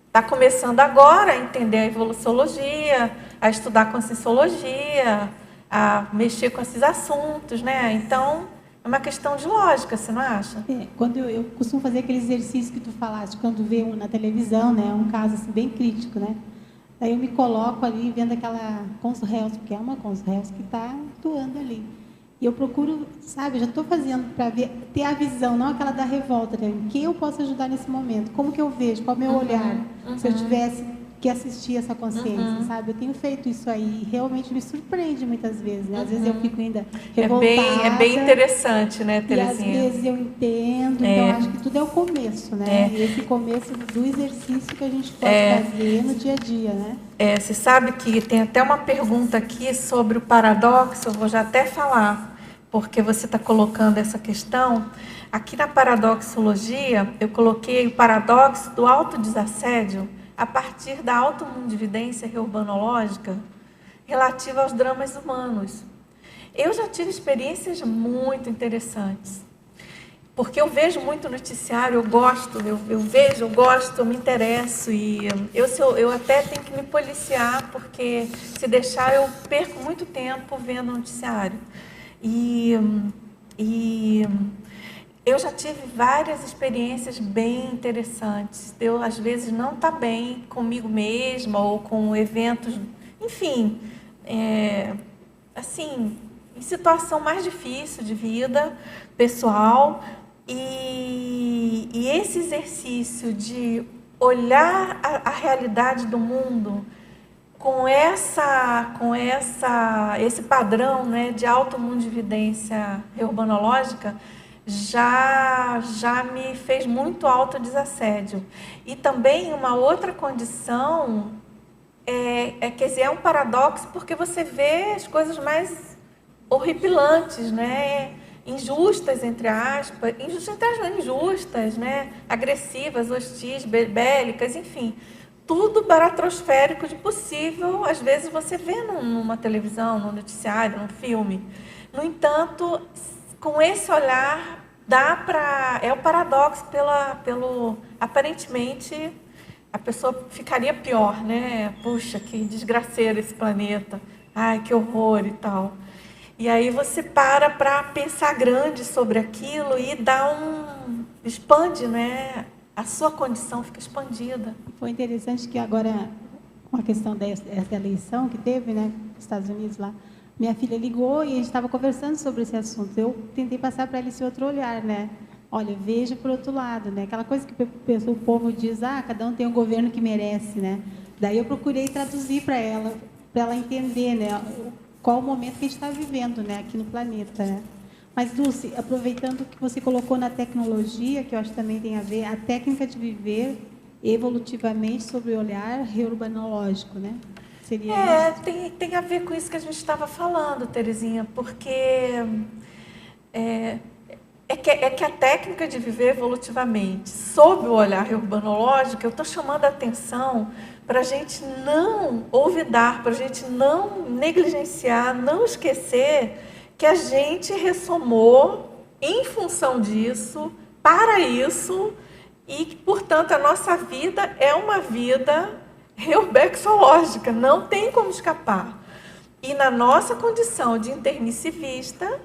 está começando agora a entender a evoluciologia, a estudar conscienciologia, a mexer com esses assuntos, né? Então, é uma questão de lógica, você não acha? Quando eu costumo fazer aquele exercício que tu falaste, quando vê na televisão, né, um caso assim, bem crítico, né? Aí eu me coloco ali vendo aquela CONSREL, porque é uma CONSREL que está atuando ali. E eu procuro, sabe, já estou fazendo para ter a visão, não aquela da revolta, né? Quem eu posso ajudar nesse momento? Como que eu vejo? Qual é o meu olhar? Se eu tivesse que assistir essa consciência, sabe? Eu tenho feito isso aí e realmente me surpreende muitas vezes, né? Às vezes eu fico ainda revoltada. É bem interessante, né, Terezinha? E às vezes eu entendo, então acho que tudo é o começo, né? E esse começo do exercício que a gente pode fazer no dia a dia, né? Você sabe que tem até uma pergunta aqui sobre o paradoxo, eu vou já até falar, porque você está colocando essa questão. Aqui na paradoxologia, eu coloquei o paradoxo do autodesassédio a partir da automundividência reurbanológica relativa aos dramas humanos. Eu já tive experiências muito interessantes, porque eu vejo muito noticiário, eu gosto, eu me interesso, e eu até tenho que me policiar, porque se deixar eu perco muito tempo vendo noticiário. E eu já tive várias experiências bem interessantes. Eu, às vezes, não estar bem comigo mesma ou com eventos, enfim, assim, em situação mais difícil de vida pessoal. E esse exercício de olhar a realidade do mundo com esse padrão, né, de automundividência reurbanológica, já me fez muito autodesassédio. E também uma outra condição quer dizer, é um paradoxo, porque você vê as coisas mais horripilantes, né? injustas, entre aspas, injustas, né? Agressivas, hostis, bélicas, enfim, tudo baratrosférico de possível, às vezes você vê numa televisão, num noticiário, num filme. No entanto, com esse olhar, é o paradoxo, pelo aparentemente a pessoa ficaria pior, né? Puxa, que desgraceiro esse planeta, ai, que horror e tal. E aí você para pensar grande sobre aquilo e expande, né? A sua condição fica expandida. Foi interessante que agora, com a questão dessa eleição que teve, né, nos Estados Unidos lá, minha filha ligou e a gente estava conversando sobre esse assunto. Eu tentei passar para ela esse outro olhar, né? Olha, veja por outro lado, né? Aquela coisa que o povo diz, cada um tem um governo que merece, né? Daí eu procurei traduzir para ela entender, né? Qual o momento que a gente está vivendo, né? Aqui no planeta, né? Mas, Dulce, aproveitando o que você colocou na tecnologia, que eu acho que também tem a ver, a técnica de viver evolutivamente sobre o olhar reurbanológico, né? Seria isso? Tem a ver com isso que a gente estava falando, Terezinha, porque que a técnica de viver evolutivamente sob o olhar reurbanológico, eu estou chamando a atenção para a gente não olvidar, para a gente não negligenciar, não esquecer que a gente ressomou em função disso, para isso, e que, portanto, a nossa vida é uma vida reurbexológica, não tem como escapar. E na nossa condição de intermissivista,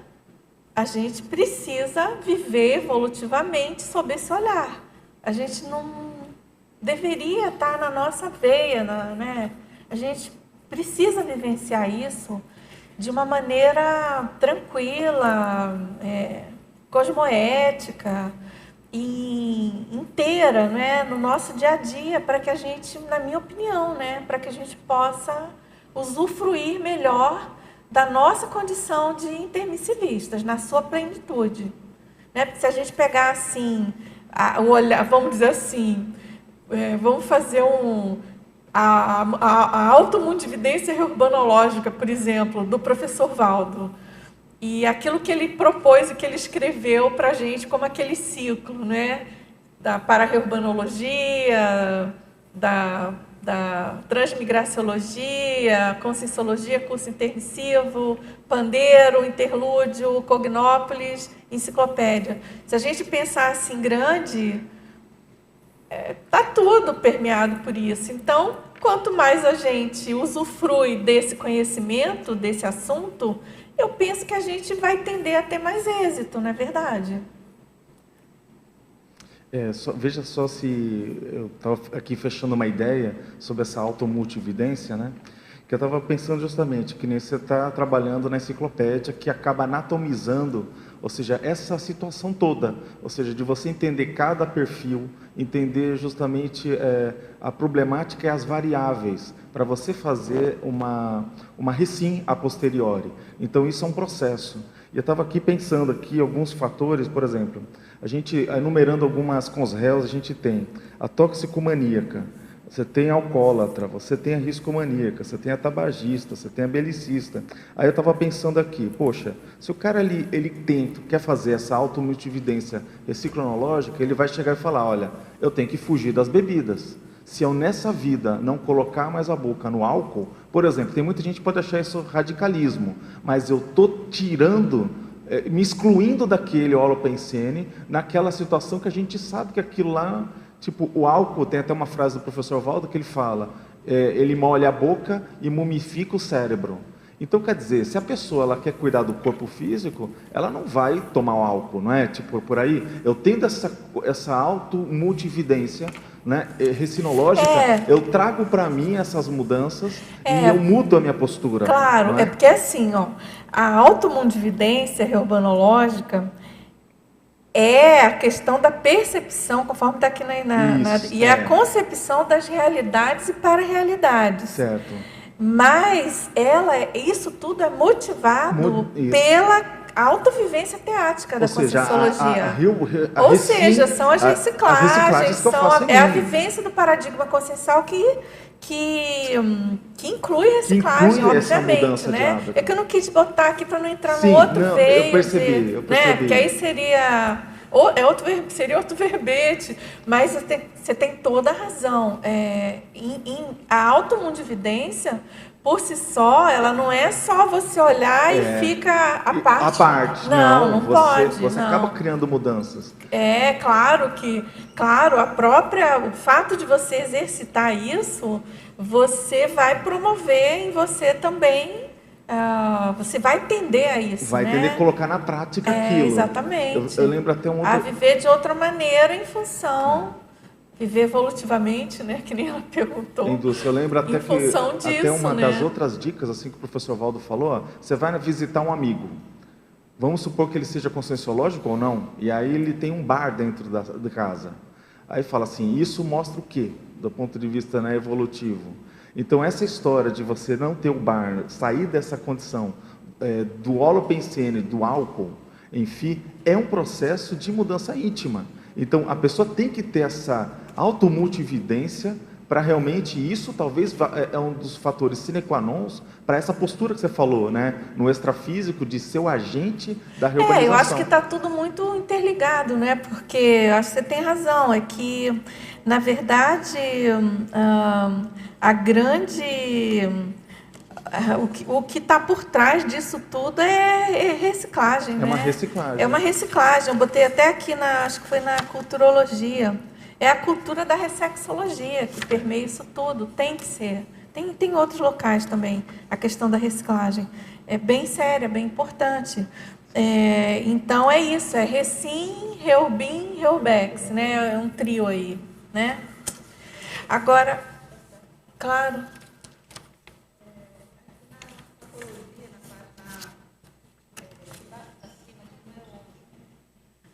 a gente precisa viver evolutivamente sob esse olhar. A gente não deveria estar na nossa veia, né? A gente precisa vivenciar isso de uma maneira tranquila, cosmoética e inteira, né, no nosso dia a dia, para que a gente, na minha opinião, né, para que a gente possa usufruir melhor da nossa condição de intermissivistas, na sua plenitude. Né? Porque se a gente pegar assim, vamos dizer assim, vamos fazer a automundividência reurbanológica, por exemplo, do professor Valdo. E aquilo que ele propôs e que ele escreveu para a gente como aquele ciclo, né? Da para-reurbanologia, da transmigraciologia, conscienciologia, curso intermissivo, pandeiro, interlúdio, cognópolis, enciclopédia. Se a gente pensar assim grande, está tudo permeado por isso. Então, quanto mais a gente usufrui desse conhecimento, desse assunto, eu penso que a gente vai tender a ter mais êxito, não é verdade? Veja só se eu estava aqui fechando uma ideia sobre essa automultividência, né? Que eu estava pensando justamente que nem você está trabalhando na enciclopédia que acaba anatomizando, ou seja, essa situação toda, ou seja, de você entender cada perfil, entender justamente a problemática e as variáveis, para você fazer uma recim a posteriori. Então, isso é um processo. E eu estava aqui pensando alguns fatores, por exemplo, a gente, enumerando algumas cons-réus, a gente tem a toxicomaníaca, você tem a alcoólatra, você tem a riscomaníaca, você tem a tabagista, você tem a belicista. Aí eu estava pensando aqui, poxa, se o cara ele quer fazer essa automultividência reciclonológica, ele vai chegar e falar, olha, eu tenho que fugir das bebidas. Se eu nessa vida não colocar mais a boca no álcool, por exemplo, tem muita gente que pode achar isso radicalismo, mas eu estou tirando, me excluindo daquele holopensene, naquela situação que a gente sabe que aquilo lá, tipo, o álcool, tem até uma frase do professor Valdo que ele fala, ele molha a boca e mumifica o cérebro. Então, quer dizer, se a pessoa ela quer cuidar do corpo físico, ela não vai tomar o álcool, não é? Tipo, por aí, eu tendo essa automultividência, né, recinológica, eu trago para mim essas mudanças e eu mudo a minha postura. Claro, é porque assim, a automundividência reurbanológica é a questão da percepção, conforme está aqui a concepção das realidades e para-realidades. Certo. Mas isso tudo é motivado pela a autovivência teática da Conscienciologia. Ou seja, são as reciclagens, é a vivência do paradigma consciencial que inclui reciclagem, obviamente, né? É que eu não quis botar aqui para não entrar no outro verde. Eu percebi. Né? Porque aí seria outro verbete, mas você tem toda a razão. A automundividência, por si só, ela não é só você olhar e fica à parte. Não pode. Você acaba criando mudanças. Claro que, o fato de você exercitar isso, você vai promover em você também, você vai tender a isso, vai tender a colocar na prática aquilo. Exatamente. Eu lembro até a viver de outra maneira em função... Viver evolutivamente, né? Que nem ela perguntou. Eu lembro até até uma das outras dicas, assim que o professor Valdo falou, você vai visitar um amigo. Vamos supor que ele seja conscienciológico ou não, e aí ele tem um bar dentro da casa. Aí fala assim, isso mostra o quê? Do ponto de vista, né, evolutivo. Então, essa história de você não ter o bar, sair dessa condição do holopensene, do álcool, enfim, é um processo de mudança íntima. Então, a pessoa tem que ter essa automultividência para realmente, isso talvez é um dos fatores sine qua non para essa postura que você falou, né? No extrafísico, de ser o agente da reurbanização. Eu acho que está tudo muito interligado, né? Porque eu acho que você tem razão, é que, na verdade, a grande... O que está por trás disso tudo é reciclagem, né? É uma reciclagem. É uma reciclagem. Eu botei até aqui, acho que foi na culturologia. É a cultura da ressexologia que permeia isso tudo. Tem que ser. Tem outros locais também. A questão da reciclagem é bem séria, bem importante. Então, é isso. É Recim, Reubim, Reubex, né? É um trio aí, né? Agora, claro...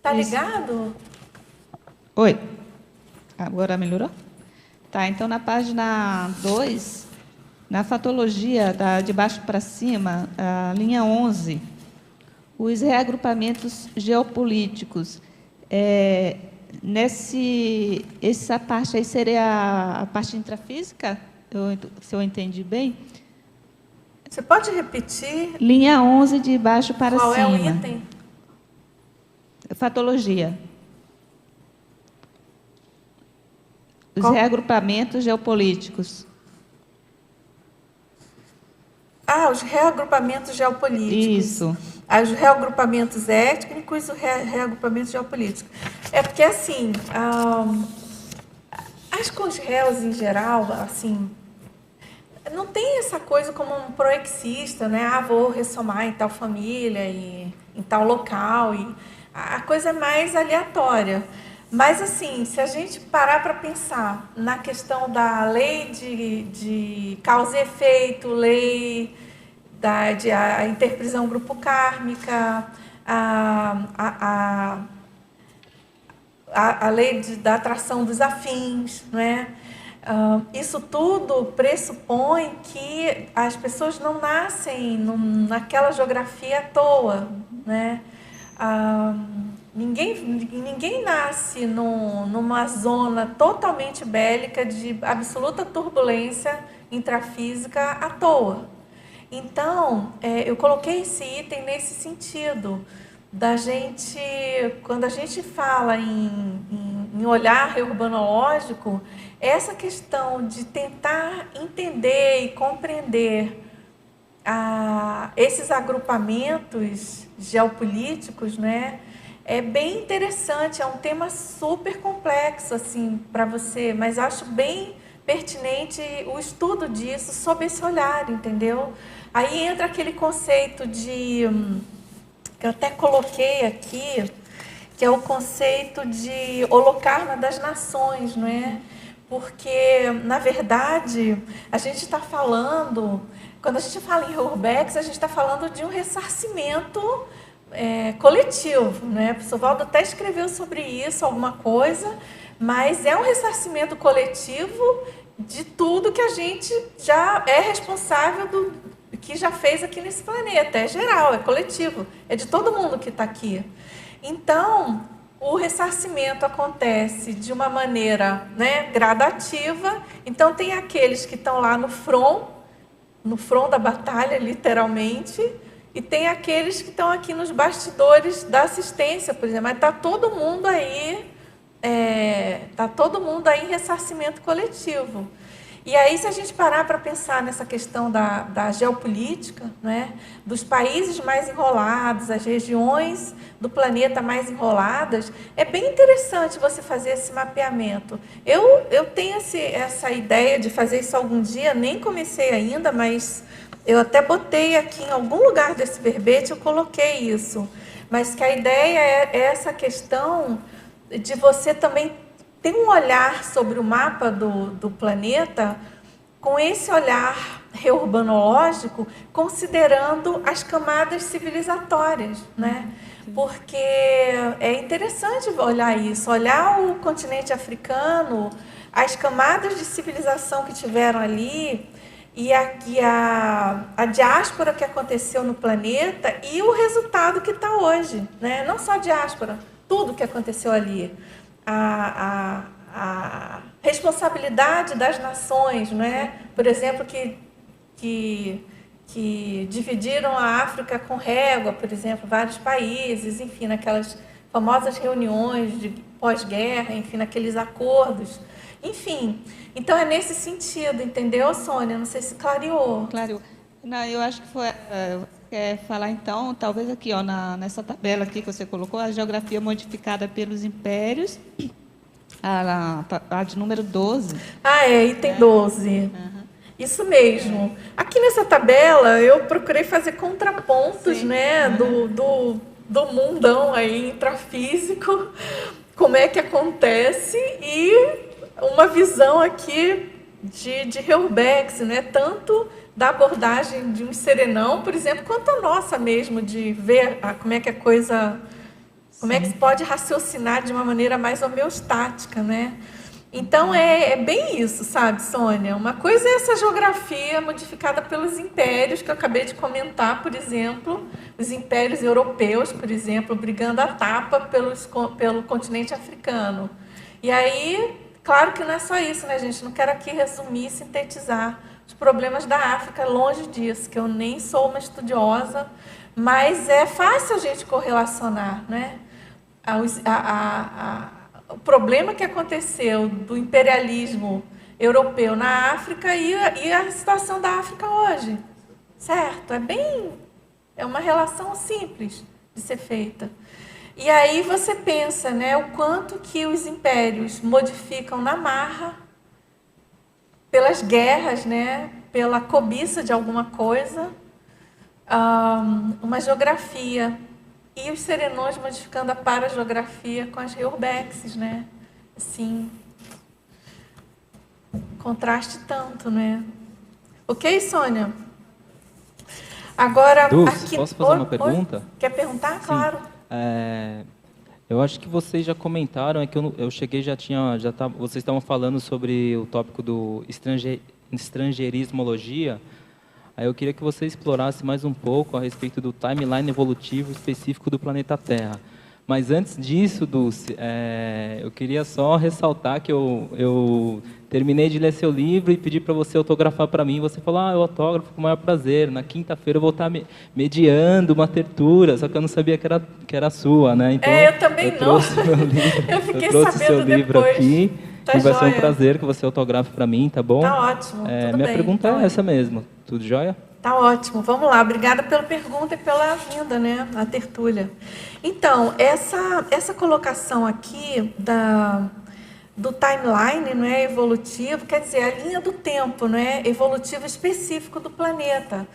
Tá ligado? Oi. Agora melhorou? Tá, então na página 2, na fatologia, de baixo para cima, a linha 11, os reagrupamentos geopolíticos. Essa parte aí seria a parte intrafísica? Se eu entendi bem? Você pode repetir? Linha 11, de baixo para cima. Qual é o item? Fatologia. Os reagrupamentos geopolíticos. Os reagrupamentos geopolíticos. Isso. Os reagrupamentos étnicos e os reagrupamentos geopolíticos. É porque, assim, as consréus, em geral, assim, não tem essa coisa como um proexista, né? Vou ressomar em tal família e em tal local. A coisa é mais aleatória. Mas, assim, se a gente parar para pensar na questão da lei de causa e efeito, lei a interprisão grupo kármica, a lei da atração dos afins, não é? Isso tudo pressupõe que as pessoas não nascem naquela geografia à toa, né? Ninguém nasce numa zona totalmente bélica de absoluta turbulência intrafísica à toa. Então, eu coloquei esse item nesse sentido, da gente, quando a gente fala em olhar reurbanológico, essa questão de tentar entender e compreender esses agrupamentos geopolíticos, né? É bem interessante, é um tema super complexo assim para você, mas acho bem pertinente o estudo disso sob esse olhar, entendeu? Aí entra aquele conceito que eu até coloquei aqui, que é o conceito de holocarma das nações, não é? Porque, na verdade, a gente está falando, quando a gente fala em Urbex, a gente está falando de um ressarcimento coletivo, né? O professor Valdo até escreveu sobre isso alguma coisa, mas é um ressarcimento coletivo de tudo que a gente já é responsável que já fez aqui nesse planeta. É geral, é coletivo, é de todo mundo que está aqui. Então, o ressarcimento acontece de uma maneira, né, gradativa. Então, tem aqueles que estão lá no front da batalha, literalmente, e tem aqueles que estão aqui nos bastidores da assistência, por exemplo. Mas está todo mundo aí, em ressarcimento coletivo. E aí, se a gente parar para pensar nessa questão da geopolítica, né, dos países mais enrolados, as regiões do planeta mais enroladas, é bem interessante você fazer esse mapeamento. Eu tenho essa ideia de fazer isso algum dia, nem comecei ainda, mas eu até botei aqui em algum lugar desse verbete, eu coloquei isso. Mas que a ideia é essa questão de você também ter um olhar sobre o mapa do planeta com esse olhar reurbanológico, considerando as camadas civilizatórias, né? Porque é interessante olhar isso, olhar o continente africano, as camadas de civilização que tiveram ali, e a diáspora que aconteceu no planeta e o resultado que está hoje, né? Não só a diáspora, tudo que aconteceu ali. A responsabilidade das nações, né? Por exemplo, que dividiram a África com régua, por exemplo, vários países, enfim, naquelas famosas reuniões de pós-guerra, enfim, naqueles acordos. Enfim, então é nesse sentido, entendeu, Sônia? Não sei se clareou. Claro. Não, eu acho que foi... Quer falar, então, talvez aqui, ó, nessa tabela aqui que você colocou, a geografia modificada pelos impérios, a de número 12. Item 12. Uhum. Isso mesmo. Aqui nessa tabela, eu procurei fazer contrapontos, né, do mundão aí intrafísico, como é que acontece, e uma visão aqui de Reubex, né, tanto da abordagem de um serenão, por exemplo, quanto a nossa mesmo, de ver como é que a coisa, como é que se pode raciocinar de uma maneira mais homeostática, né? Então, é bem isso, sabe, Sônia? Uma coisa é essa geografia modificada pelos impérios, que eu acabei de comentar, por exemplo, os impérios europeus, por exemplo, brigando a tapa pelo continente africano. E aí, claro que não é só isso, né, gente? Não quero aqui resumir e sintetizar os problemas da África, longe disso, que eu nem sou uma estudiosa, mas é fácil a gente correlacionar, né? O problema que aconteceu do imperialismo europeu na África e a situação da África hoje, certo? É uma relação simples de ser feita. E aí você pensa, né, o quanto que os impérios modificam na marra, pelas guerras, né, pela cobiça de alguma coisa, uma geografia. E os serenões modificando a parageografia com as Reubexes, né? Assim, contraste tanto, né? Ok, Sônia? Agora, aqui... Posso fazer uma pergunta? Quer perguntar? Sim. Claro. Eu acho que vocês já comentaram, é que eu cheguei, vocês estavam falando sobre o tópico do estrangeirismologia. Aí eu queria que você explorasse mais um pouco a respeito do timeline evolutivo específico do planeta Terra. Mas antes disso, Dulce, eu queria só ressaltar que eu terminei de ler seu livro e pedi para você autografar para mim. Você falou, eu autógrafo com o maior prazer. Na quinta-feira eu vou estar mediando uma tertura, só que eu não sabia que era sua, né? Então, eu também não. Eu fiquei sabendo seu livro depois. Aqui. Tá, e vai joia. ser um prazer que você autografe para mim, tá bom? Tá ótimo, tudo minha bem. pergunta é essa mesmo. Tudo jóia? Tá ótimo, vamos lá. Obrigada pela pergunta e pela vinda, né, na tertúlia. Então, essa colocação aqui do timeline, não é, evolutivo, quer dizer, a linha do tempo, não é, evolutivo específico do planeta.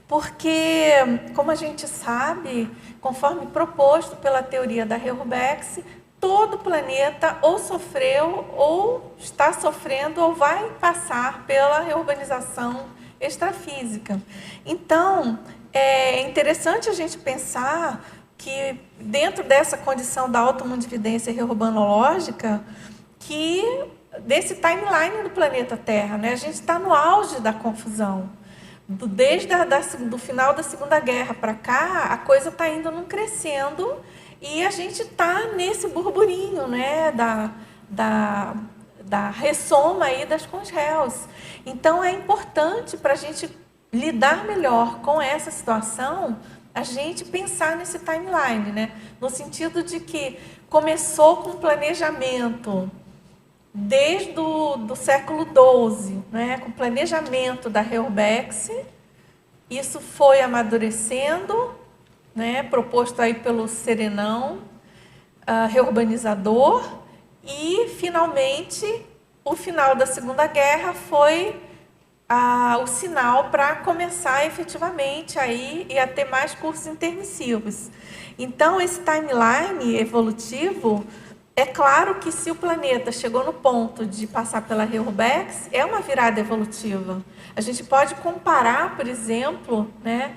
Porque, como a gente sabe, conforme proposto pela teoria da Reubex, todo planeta ou sofreu, ou está sofrendo, ou vai passar pela reurbanização extrafísica. Então, é interessante a gente pensar que, dentro dessa condição da automundividência reurbanológica, que desse timeline do planeta Terra, né, a gente está no auge da confusão. desde do final da Segunda Guerra para cá, a coisa está indo num crescendo e a gente está nesse burburinho, né, da ressoma aí das CONSREUs. Então, é importante para a gente lidar melhor com essa situação, a gente pensar nesse timeline, né? No sentido de que começou com planejamento desde do século XII, né? Com planejamento da REURBEX, isso foi amadurecendo, né? Proposto aí pelo Serenão, reurbanizador, e, finalmente, o final da Segunda Guerra foi o sinal para começar efetivamente aí e a ter mais cursos intermissivos. Então, esse timeline evolutivo, é claro que se o planeta chegou no ponto de passar pela REURBEX, é uma virada evolutiva. A gente pode comparar, por exemplo, né,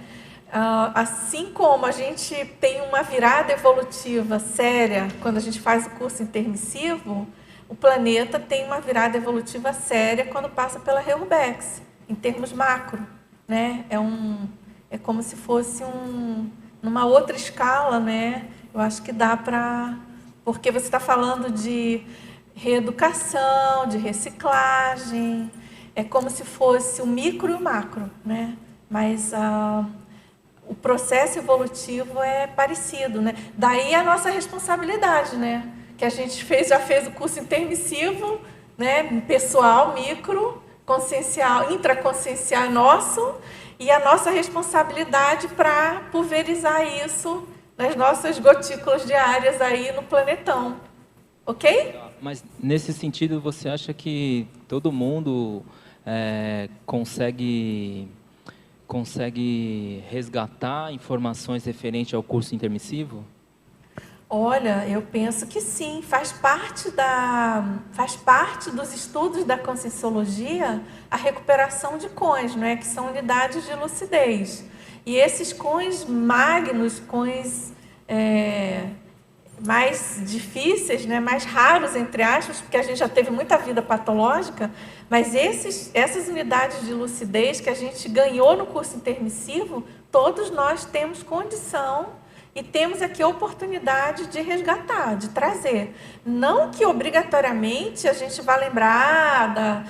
assim como a gente tem uma virada evolutiva séria quando a gente faz o curso intermissivo, o planeta tem uma virada evolutiva séria quando passa pela REURBEX, em termos macro, né? É como se fosse numa outra escala, né? Eu acho que dá para... Porque você está falando de reeducação, de reciclagem, é como se fosse o micro e o macro, né? Mas o processo evolutivo é parecido, né? Daí a nossa responsabilidade, né? Que a gente já fez o curso intermissivo, né? Pessoal, micro, consciencial, intraconsciencial nosso, e a nossa responsabilidade para pulverizar isso nas nossas gotículas diárias aí no planetão. Ok? Mas, nesse sentido, você acha que todo mundo consegue resgatar informações referentes ao curso intermissivo? Olha, eu penso que sim, faz parte dos estudos da Conscienciologia a recuperação de cões, né, que são unidades de lucidez. E esses cões magnos, cões mais difíceis, né, mais raros, entre aspas, porque a gente já teve muita vida patológica, mas essas unidades de lucidez que a gente ganhou no curso intermissivo, todos nós temos condição e temos aqui a oportunidade de resgatar, de trazer. Não que obrigatoriamente a gente vá lembrar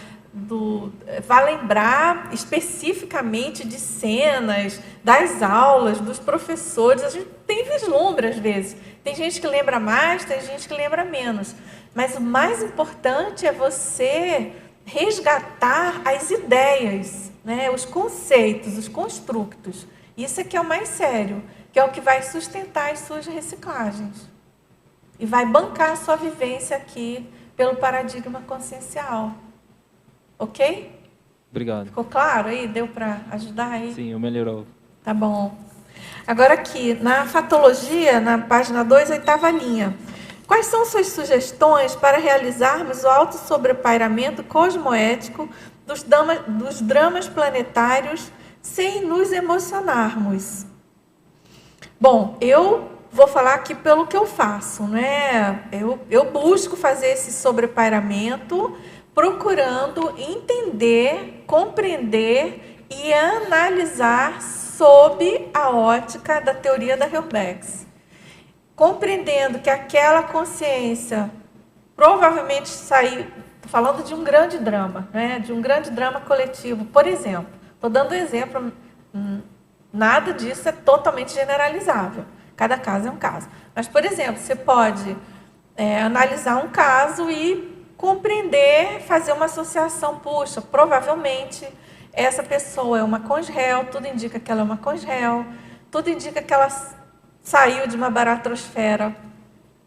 especificamente de cenas, das aulas, dos professores. A gente tem vislumbre às vezes. Tem gente que lembra mais, tem gente que lembra menos. Mas o mais importante é você resgatar as ideias, né? Os conceitos, os construtos. Isso é que é o mais sério, que é o que vai sustentar as suas reciclagens. E vai bancar a sua vivência aqui pelo paradigma consciencial. Ok? Obrigado. Ficou claro aí? Deu para ajudar aí? Sim, melhorou. Tá bom. Agora aqui, na fatologia, na página 2, 8ª linha. Quais são suas sugestões para realizarmos o autossobrepairamento cosmoético dos dramas planetários sem nos emocionarmos? Bom, eu vou falar aqui pelo que eu faço, né? Eu busco fazer esse sobrepairamento procurando entender, compreender e analisar sob a ótica da teoria da REURBEX. Compreendendo que aquela consciência provavelmente saiu, estou falando de um grande drama, né? De um grande drama coletivo. Por exemplo, estou dando um exemplo, nada disso é totalmente generalizável. Cada caso é um caso. Mas, por exemplo, você pode analisar um caso e compreender, fazer uma associação. Puxa, provavelmente essa pessoa é uma CONSREU, tudo indica que ela é uma CONSREU, tudo indica que ela saiu de uma baratrosfera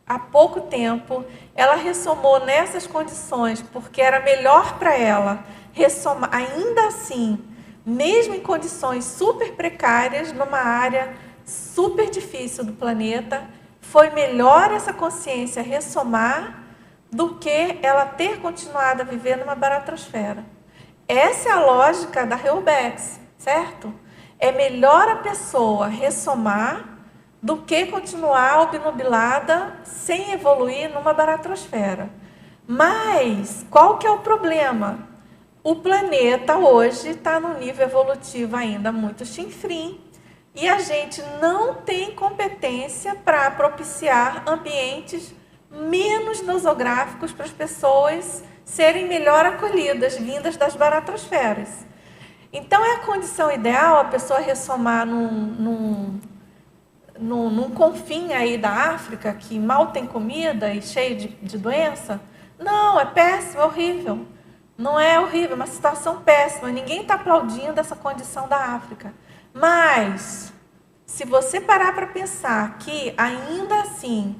há pouco tempo, ela ressomou nessas condições porque era melhor para ela ressomar, ainda assim, mesmo em condições super precárias, numa área super difícil do planeta, foi melhor essa consciência ressomar do que ela ter continuado a viver numa baratrosfera. Essa é a lógica da REURBEX, certo? É melhor a pessoa ressomar do que continuar obnubilada sem evoluir numa baratrosfera. Mas qual que é o problema? o planeta hoje está num nível evolutivo ainda muito chinfrim e a gente não tem competência para propiciar ambientes menos nosográficos para as pessoas serem melhor acolhidas, vindas das baratrosferas. Então, é a condição ideal a pessoa ressomar num confim aí da África, que mal tem comida e cheio de doença? Não, é péssimo, é horrível. Não é horrível, é uma situação péssima. Ninguém está aplaudindo essa condição da África. Mas, se você parar para pensar que, ainda assim,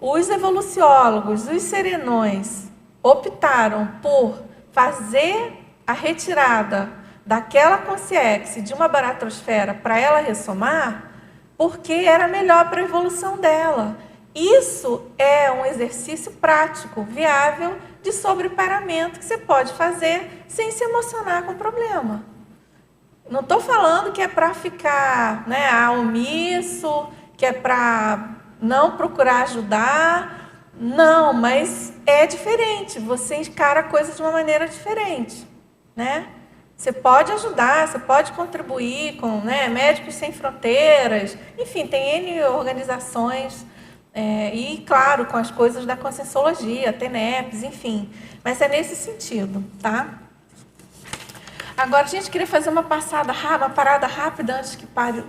os evoluciólogos, os serenões, optaram por fazer a retirada daquela consciência de uma baratrosfera para ela ressomar, porque era melhor para a evolução dela. Isso é um exercício prático, viável, de sobreparamento que você pode fazer sem se emocionar com o problema. Não estou falando que é para ficar, né, omisso, que é para não procurar ajudar. Não, mas é diferente. Você encara coisas de uma maneira diferente, né? Você pode ajudar, você pode contribuir com, né, Médicos Sem Fronteiras, enfim, tem N organizações, e, claro, com as coisas da Conscienciologia, TENEPS, enfim. Mas é nesse sentido, tá? Agora, a gente queria fazer uma parada rápida antes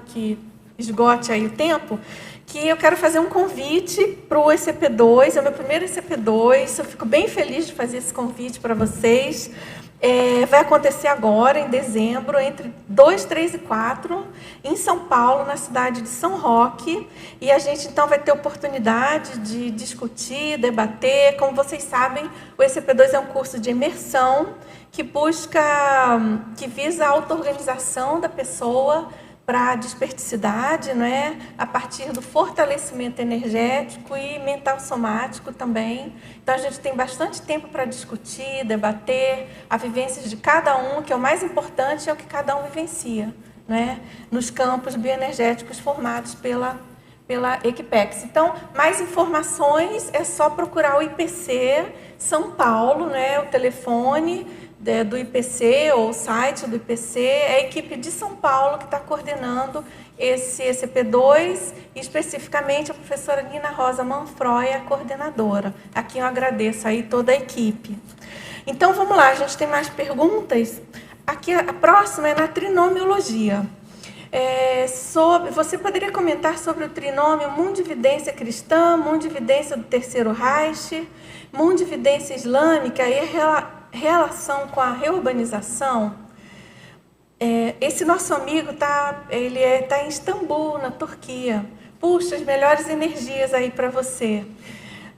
que esgote aí o tempo, que eu quero fazer um convite para o ECP2, é o meu primeiro ECP2, eu fico bem feliz de fazer esse convite para vocês. Vai acontecer agora, em dezembro, entre 2, 3 e 4, em São Paulo, na cidade de São Roque. E a gente, então, vai ter oportunidade de discutir, debater. Como vocês sabem, o ECP2 é um curso de imersão que visa a auto-organização da pessoa para a desperticidade, né? A partir do fortalecimento energético e mental somático também. Então, a gente tem bastante tempo para discutir, debater a vivência de cada um, que é o mais importante, é o que cada um vivencia, né? Nos campos bioenergéticos formados pela Equipex. Então, mais informações é só procurar o IPC São Paulo, né? O telefone do IPC ou o site do IPC, é a equipe de São Paulo que está coordenando esse ECP2, e especificamente a professora Nina Rosa Manfroy, a coordenadora. Aqui eu agradeço aí toda a equipe. Então, vamos lá, a gente tem mais perguntas. Aqui a próxima é na trinomiologia. Você poderia comentar sobre o trinômio Mundividência Cristã, Mundividência do Terceiro Reich, Mundividência Islâmica e relação com a reurbanização? Esse nosso amigo tá em Istambul, na Turquia. Puxa, as melhores energias aí para você.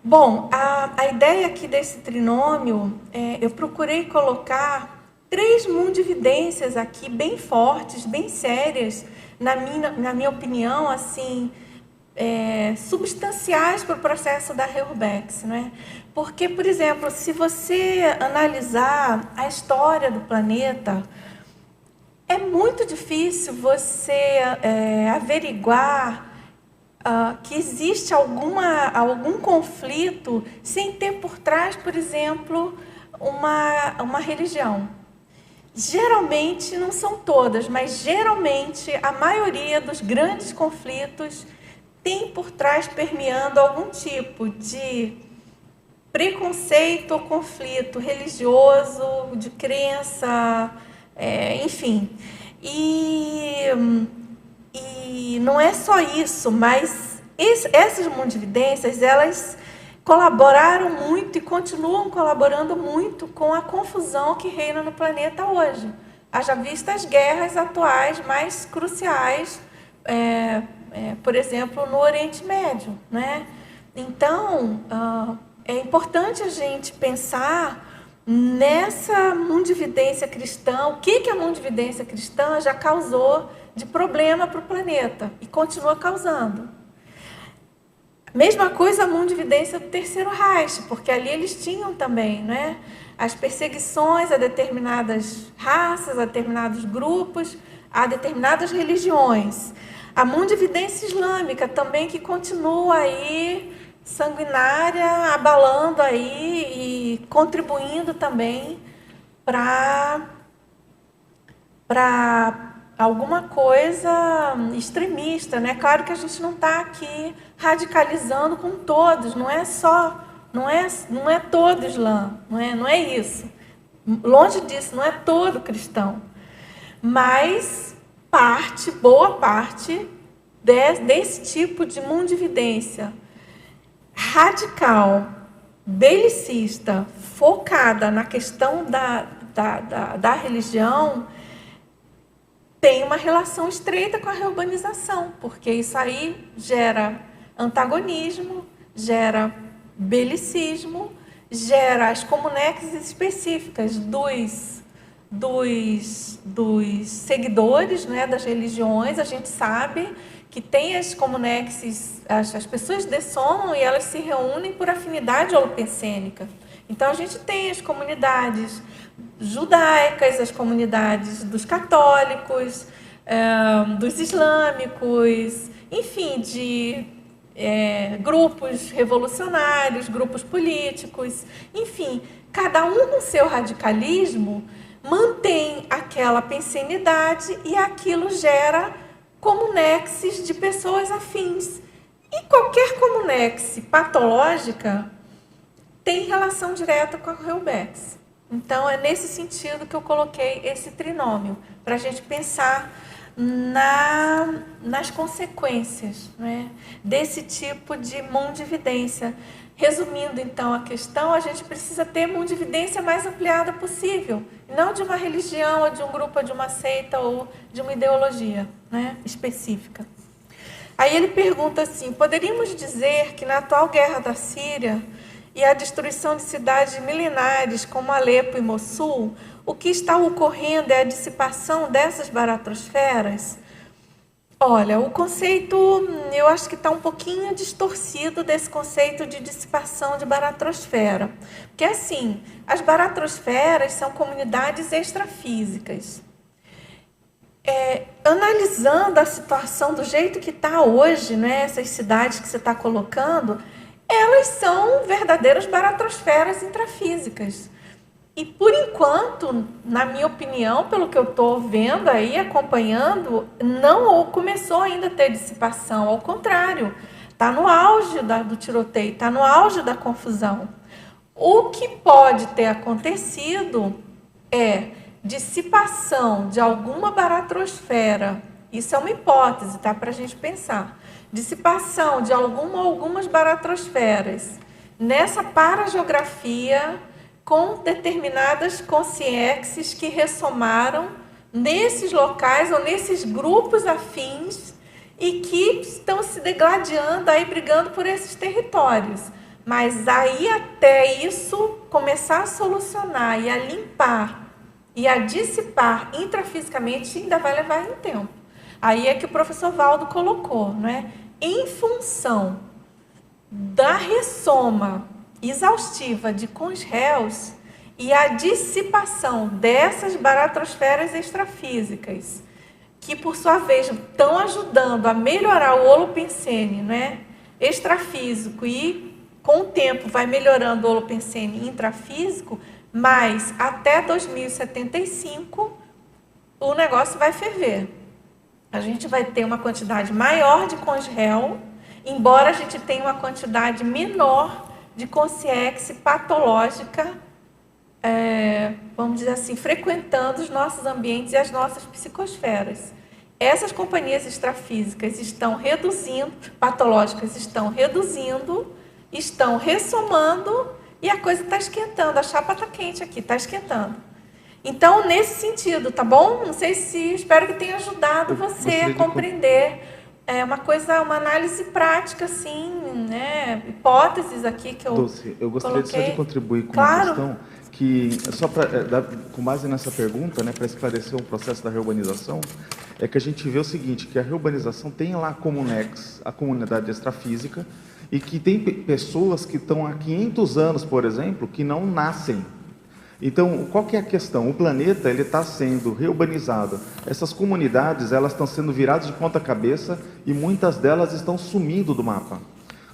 Bom, a ideia aqui desse trinômio, eu procurei colocar 3 mundividências aqui bem fortes, bem sérias, na minha opinião, assim, substanciais para o processo da Reurbex, né? Porque, por exemplo, se você analisar a história do planeta, é muito difícil você averiguar que existe algum conflito sem ter por trás, por exemplo, uma religião. Geralmente, não são todas, mas geralmente a maioria dos grandes conflitos tem por trás permeando algum tipo de preconceito ou conflito religioso, de crença, enfim. E não é só isso, mas essas mundividências, elas colaboraram muito e continuam colaborando muito com a confusão que reina no planeta hoje. Haja vista as guerras atuais mais cruciais, por exemplo, no Oriente Médio, né? Então, é importante a gente pensar nessa mundividência cristã, o que a mundividência cristã já causou de problema para o planeta e continua causando. Mesma coisa a mundividência do Terceiro Reich, porque ali eles tinham também, né, as perseguições a determinadas raças, a determinados grupos, a determinadas religiões. A mundividência islâmica também, que continua aí sanguinária, abalando aí e contribuindo também para alguma coisa extremista, né? Claro que a gente não está aqui radicalizando com todos, não é todo Islã, não é isso. Longe disso, não é todo cristão. Mas boa parte desse tipo de mundividência radical, belicista, focada na questão da religião, tem uma relação estreita com a reurbanização, porque isso aí gera antagonismo, gera belicismo, gera as comunexes específicas dos seguidores, né, das religiões. A gente sabe que tem as comunexes, as pessoas dessomam e elas se reúnem por afinidade holopensênica. Então, a gente tem as comunidades judaicas, as comunidades dos católicos, dos islâmicos, enfim, de grupos revolucionários, grupos políticos, enfim, cada um com seu radicalismo mantém aquela pensenidade e aquilo gera comunexes de pessoas afins. E qualquer comunexe patológica tem relação direta com a Reubex. Então, é nesse sentido que eu coloquei esse trinômio, para a gente pensar nas consequências, né, desse tipo de mundividência. Resumindo, então, a questão, a gente precisa ter mundividência mais ampliada possível, não de uma religião, ou de um grupo, ou de uma seita, ou de uma ideologia, né, específica. Aí ele pergunta assim, poderíamos dizer que na atual guerra da Síria e a destruição de cidades milenares como Alepo e Mossul, o que está ocorrendo é a dissipação dessas baratrosferas? Olha, o conceito, eu acho que está um pouquinho distorcido desse conceito de dissipação de baratrosfera. Porque, assim, as baratrosferas são comunidades extrafísicas. Analisando a situação do jeito que está hoje, né, essas cidades que você está colocando, elas são verdadeiras baratrosferas intrafísicas. E, por enquanto, na minha opinião, pelo que eu estou vendo aí, acompanhando, não começou ainda a ter dissipação. Ao contrário, está no auge do tiroteio, está no auge da confusão. O que pode ter acontecido é dissipação de alguma baratrosfera. Isso é uma hipótese, tá? Para a gente pensar. Dissipação de algumas baratrosferas nessa parageografia com determinadas consciências que ressomaram nesses locais ou nesses grupos afins e que estão se degladiando, aí brigando por esses territórios. Mas aí até isso começar a solucionar e a limpar e a dissipar intrafisicamente ainda vai levar um tempo. Aí é que o professor Valdo colocou, né? Em função da ressoma exaustiva de consréus e a dissipação dessas baratrosferas extrafísicas, que por sua vez estão ajudando a melhorar o holopensene, né, extrafísico, e com o tempo vai melhorando o holopensene intrafísico, mas até 2075 o negócio vai ferver. A gente vai ter uma quantidade maior de consréu, embora a gente tenha uma quantidade menor de consciência patológica, vamos dizer assim, frequentando os nossos ambientes e as nossas psicosferas. Essas companhias extrafísicas estão reduzindo, patológicas estão reduzindo, estão ressomando e a coisa está esquentando, a chapa está quente aqui, está esquentando. Então, nesse sentido, tá bom? Não sei se, espero que tenha ajudado você a compreender uma análise prática, assim, né? Hipóteses aqui que eu Dulce, eu gostaria coloquei. só de contribuir com Claro. uma questão que, só para com base nessa pergunta, né, para esclarecer o processo da reurbanização, é que a gente vê o seguinte, que a reurbanização tem lá como nexo a comunidade extrafísica e que tem pessoas que estão há 500 anos, por exemplo, que não nascem. Então, qual que é a questão? O planeta ele está sendo reurbanizado. Essas comunidades elas estão sendo viradas de ponta cabeça e muitas delas estão sumindo do mapa.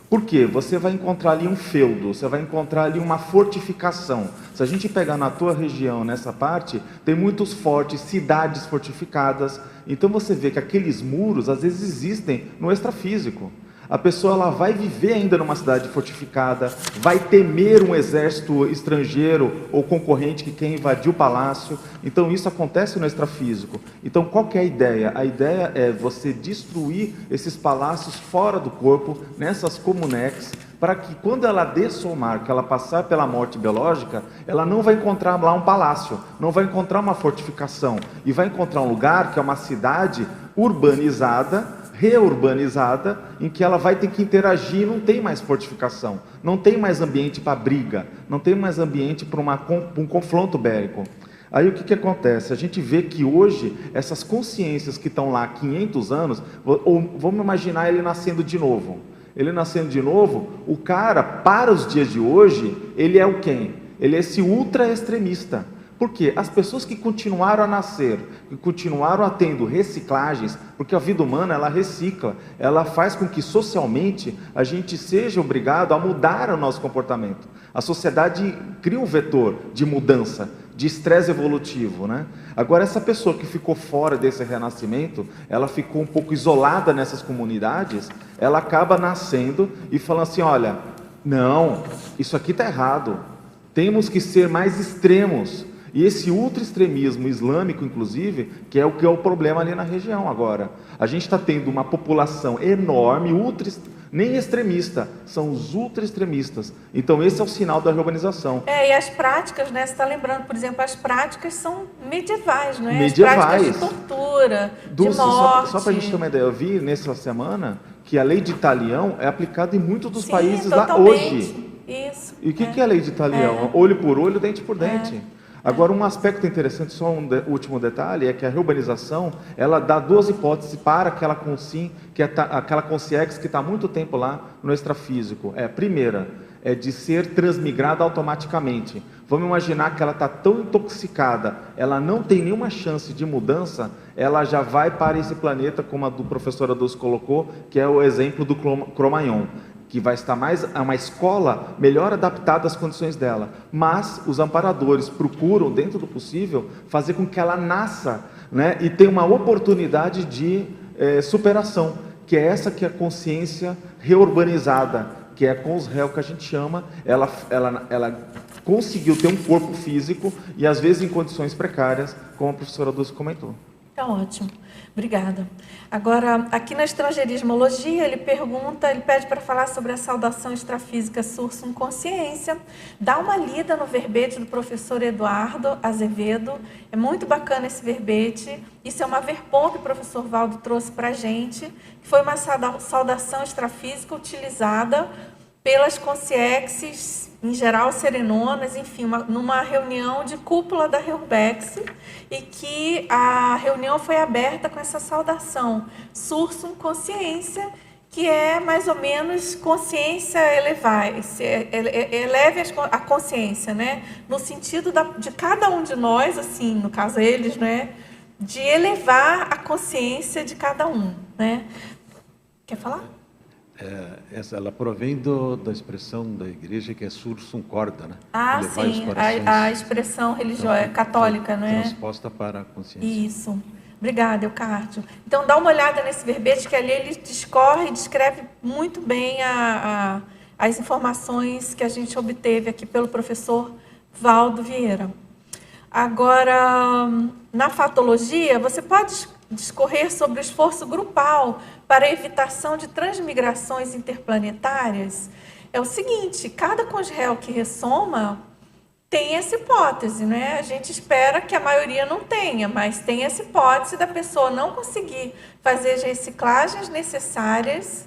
Por quê? Você vai encontrar ali um feudo, você vai encontrar ali uma fortificação. Se a gente pegar na tua região, nessa parte, tem muitos fortes, cidades fortificadas. Então você vê que aqueles muros, às vezes, existem no extrafísico. A pessoa ela vai viver ainda numa cidade fortificada, vai temer um exército estrangeiro ou concorrente que quer invadir o palácio. Então isso acontece no extrafísico. Então qual que é a ideia? A ideia é você destruir esses palácios fora do corpo, nessas comunex, para que quando ela dessomar, que ela passar pela morte biológica, ela não vai encontrar lá um palácio, não vai encontrar uma fortificação, e vai encontrar um lugar que é uma cidade urbanizada, reurbanizada, em que ela vai ter que interagir, não tem mais fortificação, não tem mais ambiente para briga, não tem mais ambiente para um confronto bélico. Aí o que acontece? A gente vê que hoje, essas consciências que estão lá há 500 anos, vamos imaginar ele nascendo de novo. Ele nascendo de novo, o cara, para os dias de hoje, ele é o quem? Ele é esse ultra extremista. Por quê? As pessoas que continuaram a nascer, que continuaram a tendo reciclagens, porque a vida humana ela recicla, ela faz com que socialmente a gente seja obrigado a mudar o nosso comportamento. A sociedade cria um vetor de mudança, de estresse evolutivo, né? Agora essa pessoa que ficou fora desse renascimento, ela ficou um pouco isolada nessas comunidades, ela acaba nascendo e falando assim, olha, não, isso aqui está errado, temos que ser mais extremos. E esse ultra-extremismo islâmico, inclusive, que é o problema ali na região agora. A gente está tendo uma população enorme, nem extremista, são os ultra-extremistas. Então esse é o sinal da urbanização. E as práticas, né? Você está lembrando, por exemplo, as práticas são medievais, não é? Medievais. As práticas de tortura, de morte. Só para a gente ter uma ideia, eu vi nessa semana que a lei de Talião é aplicada em muitos dos países lá hoje. Isso. E o que é a lei de Talião? Olho por olho, dente por dente. Agora, um aspecto interessante, só um último detalhe, é que a reurbanização, ela dá duas hipóteses para aquela consciência que está há muito tempo lá no extrafísico. Primeira, é de ser transmigrada automaticamente. Vamos imaginar que ela está tão intoxicada, ela não tem nenhuma chance de mudança, ela já vai para esse planeta, como a do professor Adolfo colocou, que é o exemplo do Cro-Magnon, que vai estar uma escola melhor adaptada às condições dela. Mas os amparadores procuram, dentro do possível, fazer com que ela nasça, né, e tenha uma oportunidade de superação, que é essa que é a consciência reurbanizada, que é com os réus que a gente chama, ela conseguiu ter um corpo físico e às vezes em condições precárias, como a professora Dulce comentou. Tá ótimo, obrigada. Agora, aqui na estrangeirismologia, ele pede para falar sobre a saudação extrafísica sursum consciência. Dá uma lida no verbete do professor Eduardo Azevedo, é muito bacana esse verbete. Isso é uma verpom que o professor Valdo trouxe para a gente, que foi uma saudação extrafísica utilizada pelas consciexes, em geral serenonas, enfim, numa reunião de cúpula da Reurbex, e que a reunião foi aberta com essa saudação, sursum consciência, que é mais ou menos consciência eleve a consciência, né? No sentido de cada um de nós, assim, no caso eles, né? De elevar a consciência de cada um, né? Quer falar? Ela provém da expressão da igreja que é sursum corda, né? Ah, sim, a expressão religiosa católica, não é? Transposta para a consciência. Isso. Obrigada, Eucártio. Então, dá uma olhada nesse verbete, que ali ele discorre e descreve muito bem as informações que a gente obteve aqui pelo professor Valdo Vieira. Agora, na fatologia, você pode discorrer sobre o esforço grupal para a evitação de transmigrações interplanetárias? É o seguinte, cada congel que ressoma tem essa hipótese, né? A gente espera que a maioria não tenha, mas tem essa hipótese da pessoa não conseguir fazer as reciclagens necessárias,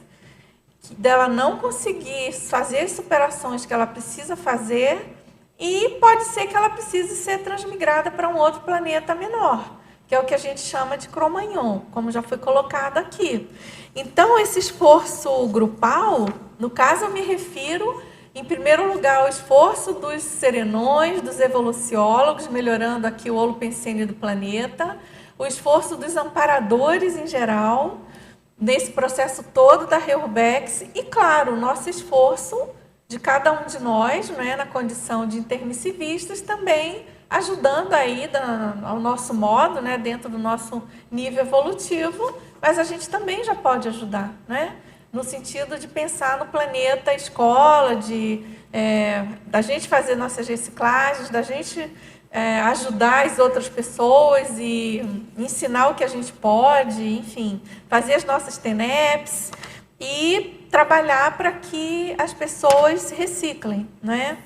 dela não conseguir fazer as superações que ela precisa fazer, e pode ser que ela precise ser transmigrada para um outro planeta menor, que é o que a gente chama de Cro-Magnon, como já foi colocado aqui. Então, esse esforço grupal, no caso eu me refiro, em primeiro lugar, ao esforço dos serenões, dos evoluciólogos, melhorando aqui o holopensene do planeta, o esforço dos amparadores em geral, nesse processo todo da Reurbex e, claro, o nosso esforço de cada um de nós, né, na condição de intermissivistas, também ajudando aí ao nosso modo, né, dentro do nosso nível evolutivo, mas a gente também já pode ajudar, né, no sentido de pensar no planeta escola, da gente fazer nossas reciclagens, da gente ajudar as outras pessoas e ensinar o que a gente pode, enfim, fazer as nossas TENEPs e trabalhar para que as pessoas reciclem, né?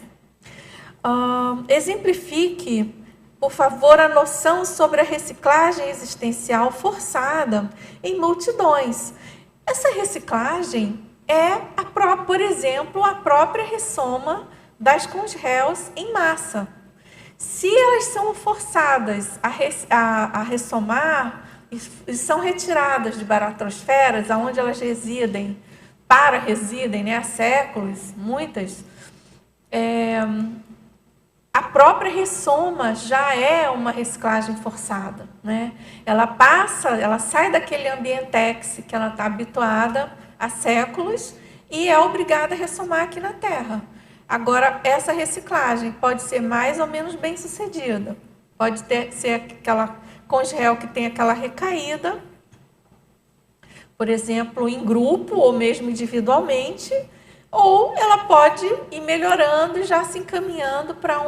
Exemplifique, por favor, a noção sobre a reciclagem existencial forçada em multidões. Essa reciclagem é, por exemplo, a própria ressoma das congéus em massa. Se elas são forçadas a ressomar e são retiradas de baratrosferas, onde elas residem, né, há séculos, muitas, a própria ressoma já é uma reciclagem forçada, né? Ela sai daquele ambientex que ela está habituada há séculos e é obrigada a ressomar aqui na Terra. Agora, essa reciclagem pode ser mais ou menos bem sucedida. Pode ser aquela congel que tem aquela recaída, por exemplo, em grupo ou mesmo individualmente, ou ela pode ir melhorando e já se encaminhando para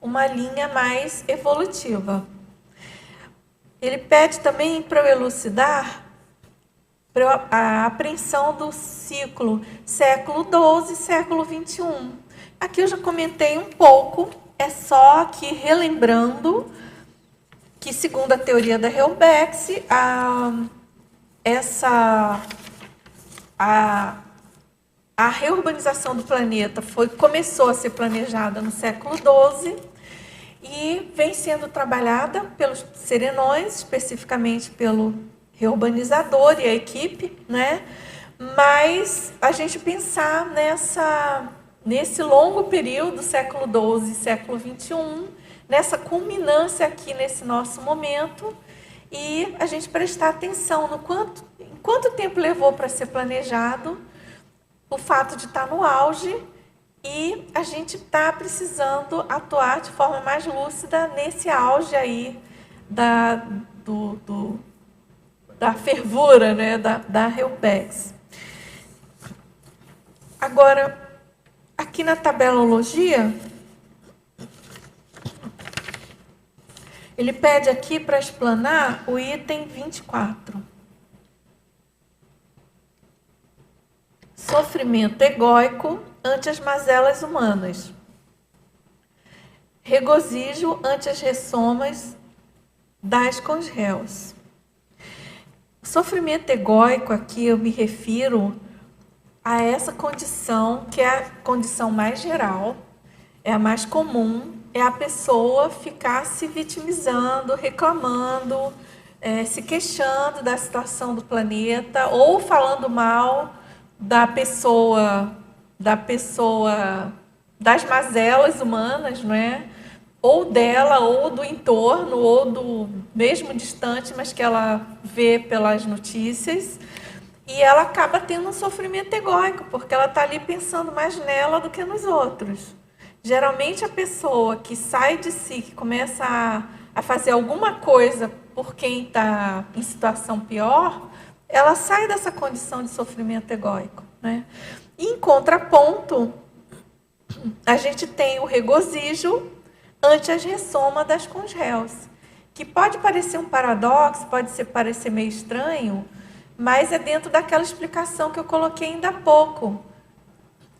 uma linha mais evolutiva. Ele pede também para eu elucidar a apreensão do ciclo século XII, século XXI. Aqui eu já comentei um pouco, é só aqui relembrando que, segundo a teoria da Reurbex, a reurbanização do planeta começou a ser planejada no século XII e vem sendo trabalhada pelos serenões, especificamente pelo reurbanizador e a equipe, né? Mas a gente pensar nesse longo período, século XII e século XXI, nessa culminância aqui nesse nosso momento, e a gente prestar atenção em quanto tempo levou para ser planejado, o fato de estar no auge, e a gente está precisando atuar de forma mais lúcida nesse auge aí da fervura, né, da Reurbex. Agora, aqui na tabelologia, ele pede aqui para explanar o item 24. Sofrimento egóico ante as mazelas humanas. Regozijo ante as ressomas das congéus. O sofrimento egóico, aqui eu me refiro a essa condição, que é a condição mais geral, é a mais comum, é a pessoa ficar se vitimizando, reclamando, se queixando da situação do planeta, ou falando mal das mazelas humanas, não é? Ou dela, ou do entorno, ou do mesmo distante, mas que ela vê pelas notícias, e ela acaba tendo um sofrimento egóico, porque ela está ali pensando mais nela do que nos outros. Geralmente a pessoa que sai de si, que começa a fazer alguma coisa por quem está em situação pior, ela sai dessa condição de sofrimento egóico, né? E, em contraponto, a gente tem o regozijo ante as ressomas das congéus, que pode parecer um paradoxo, parecer meio estranho, mas é dentro daquela explicação que eu coloquei ainda há pouco.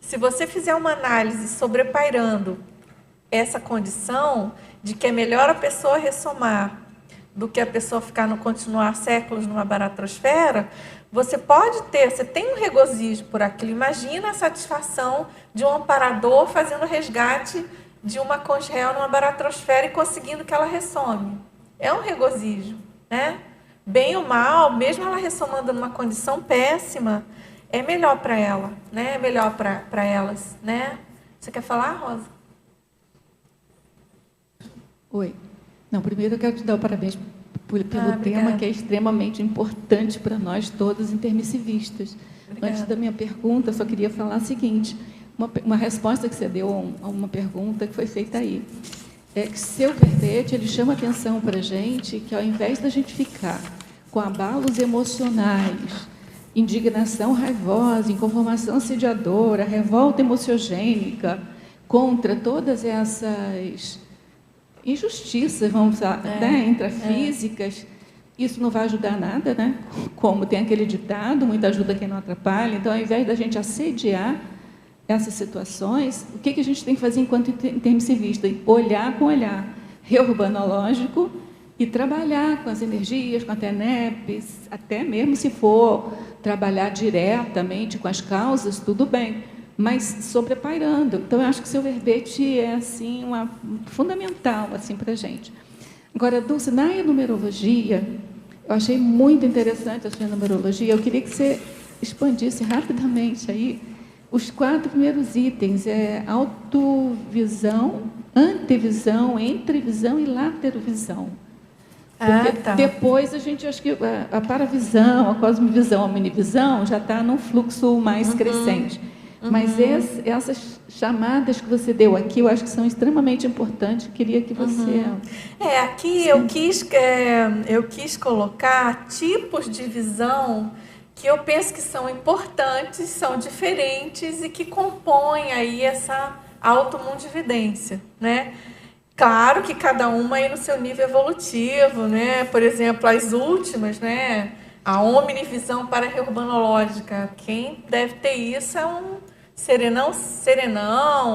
Se você fizer uma análise sobrepairando essa condição de que é melhor a pessoa ressomar do que a pessoa continuar séculos numa baratrosfera, você tem um regozijo por aquilo. Imagina a satisfação de um amparador fazendo resgate de uma congéu numa baratrosfera e conseguindo que ela ressome. É um regozijo, né? Bem ou mal, mesmo ela ressomando numa condição péssima, é melhor para ela, né? É melhor para elas, né? Você quer falar, Rosa? Oi. Não, primeiro eu quero te dar o parabéns pelo tema que é extremamente importante para nós todos intermissivistas. Obrigada. Antes da minha pergunta, eu só queria falar o seguinte, uma resposta que você deu a uma pergunta que foi feita aí. É que seu verbete, ele chama atenção para a gente que, ao invés da gente ficar com abalos emocionais, indignação raivosa, inconformação assediadora, revolta emocionogênica contra todas essas injustiças, vamos falar, né, intrafísicas, isso não vai ajudar nada, né? Como tem aquele ditado, muita ajuda quem não atrapalha. Então, ao invés da gente assediar essas situações, o que a gente tem que fazer enquanto intermissivista? Olhar com olhar reurbanológico e trabalhar com as energias, com a TENEP, até mesmo se for trabalhar diretamente com as causas, tudo bem, mas sobrepairando. Então, eu acho que o seu verbete é assim, fundamental assim, para a gente. Agora, Dulce, na numerologia, eu achei muito interessante a sua numerologia, eu queria que você expandisse rapidamente aí os 4 primeiros itens, autovisão, antevisão, entrevisão e laterovisão. Porque depois a gente, acho que a paravisão, a cosmovisão, a omnivisão já está num fluxo mais crescente. Mas essas chamadas que você deu aqui, eu acho que são extremamente importantes. Queria que você... Aqui eu quis colocar tipos de visão que eu penso que são importantes, são diferentes e que compõem aí essa automundividência, né? Claro que cada uma aí no seu nível evolutivo, né? Por exemplo, as últimas, né? A omnivisão para-reurbanológica. Quem deve ter isso é um serenão,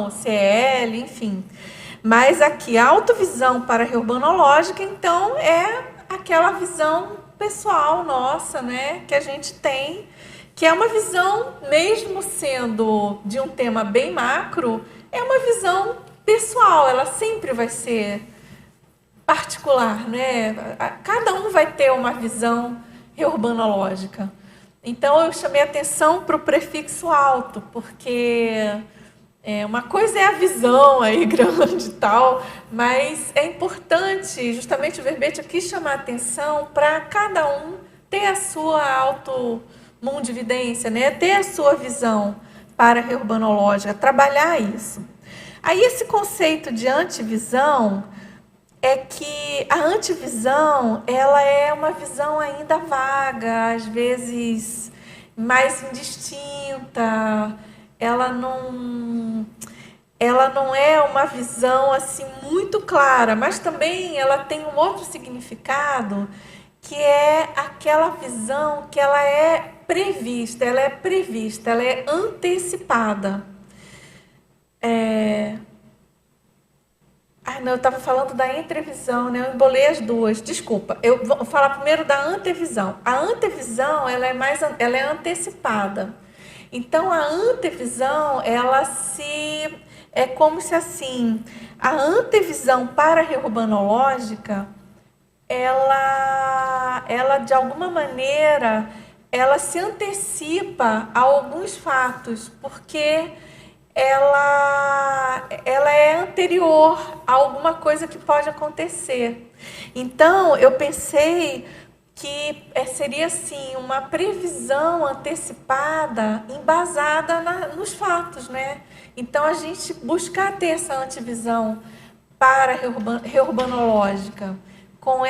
CL, enfim. Mas aqui, a autovisão para-reurbanológica, então, é aquela visão pessoal nossa, né? Que a gente tem, que é uma visão, mesmo sendo de um tema bem macro, é uma visão pessoal, ela sempre vai ser particular, né? Cada um vai ter uma visão reurbanológica. Então, eu chamei atenção para o prefixo alto, porque uma coisa é a visão aí grande e tal, mas é importante, justamente o verbete aqui chamar atenção para cada um ter a sua automundividência, né? Ter a sua visão para-reurbanológica, trabalhar isso. Aí esse conceito de antivisão é que a antivisão, ela é uma visão ainda vaga, às vezes mais indistinta, ela não é uma visão assim muito clara, mas também ela tem um outro significado, que é aquela visão que ela é prevista, ela é antecipada. Eu estava falando da entrevisão, né? Eu embolei as duas, desculpa. Eu vou falar primeiro da antevisão. A antevisão, ela é antecipada. Então, a antevisão, é como se assim, a antevisão para-reurbanológica, ela de alguma maneira, ela se antecipa a alguns fatos, porque ela é anterior a alguma coisa que pode acontecer. Então, eu pensei que seria assim, uma previsão antecipada, embasada nos fatos, né? Então, a gente buscar ter essa antevisão para-reurbanológica, com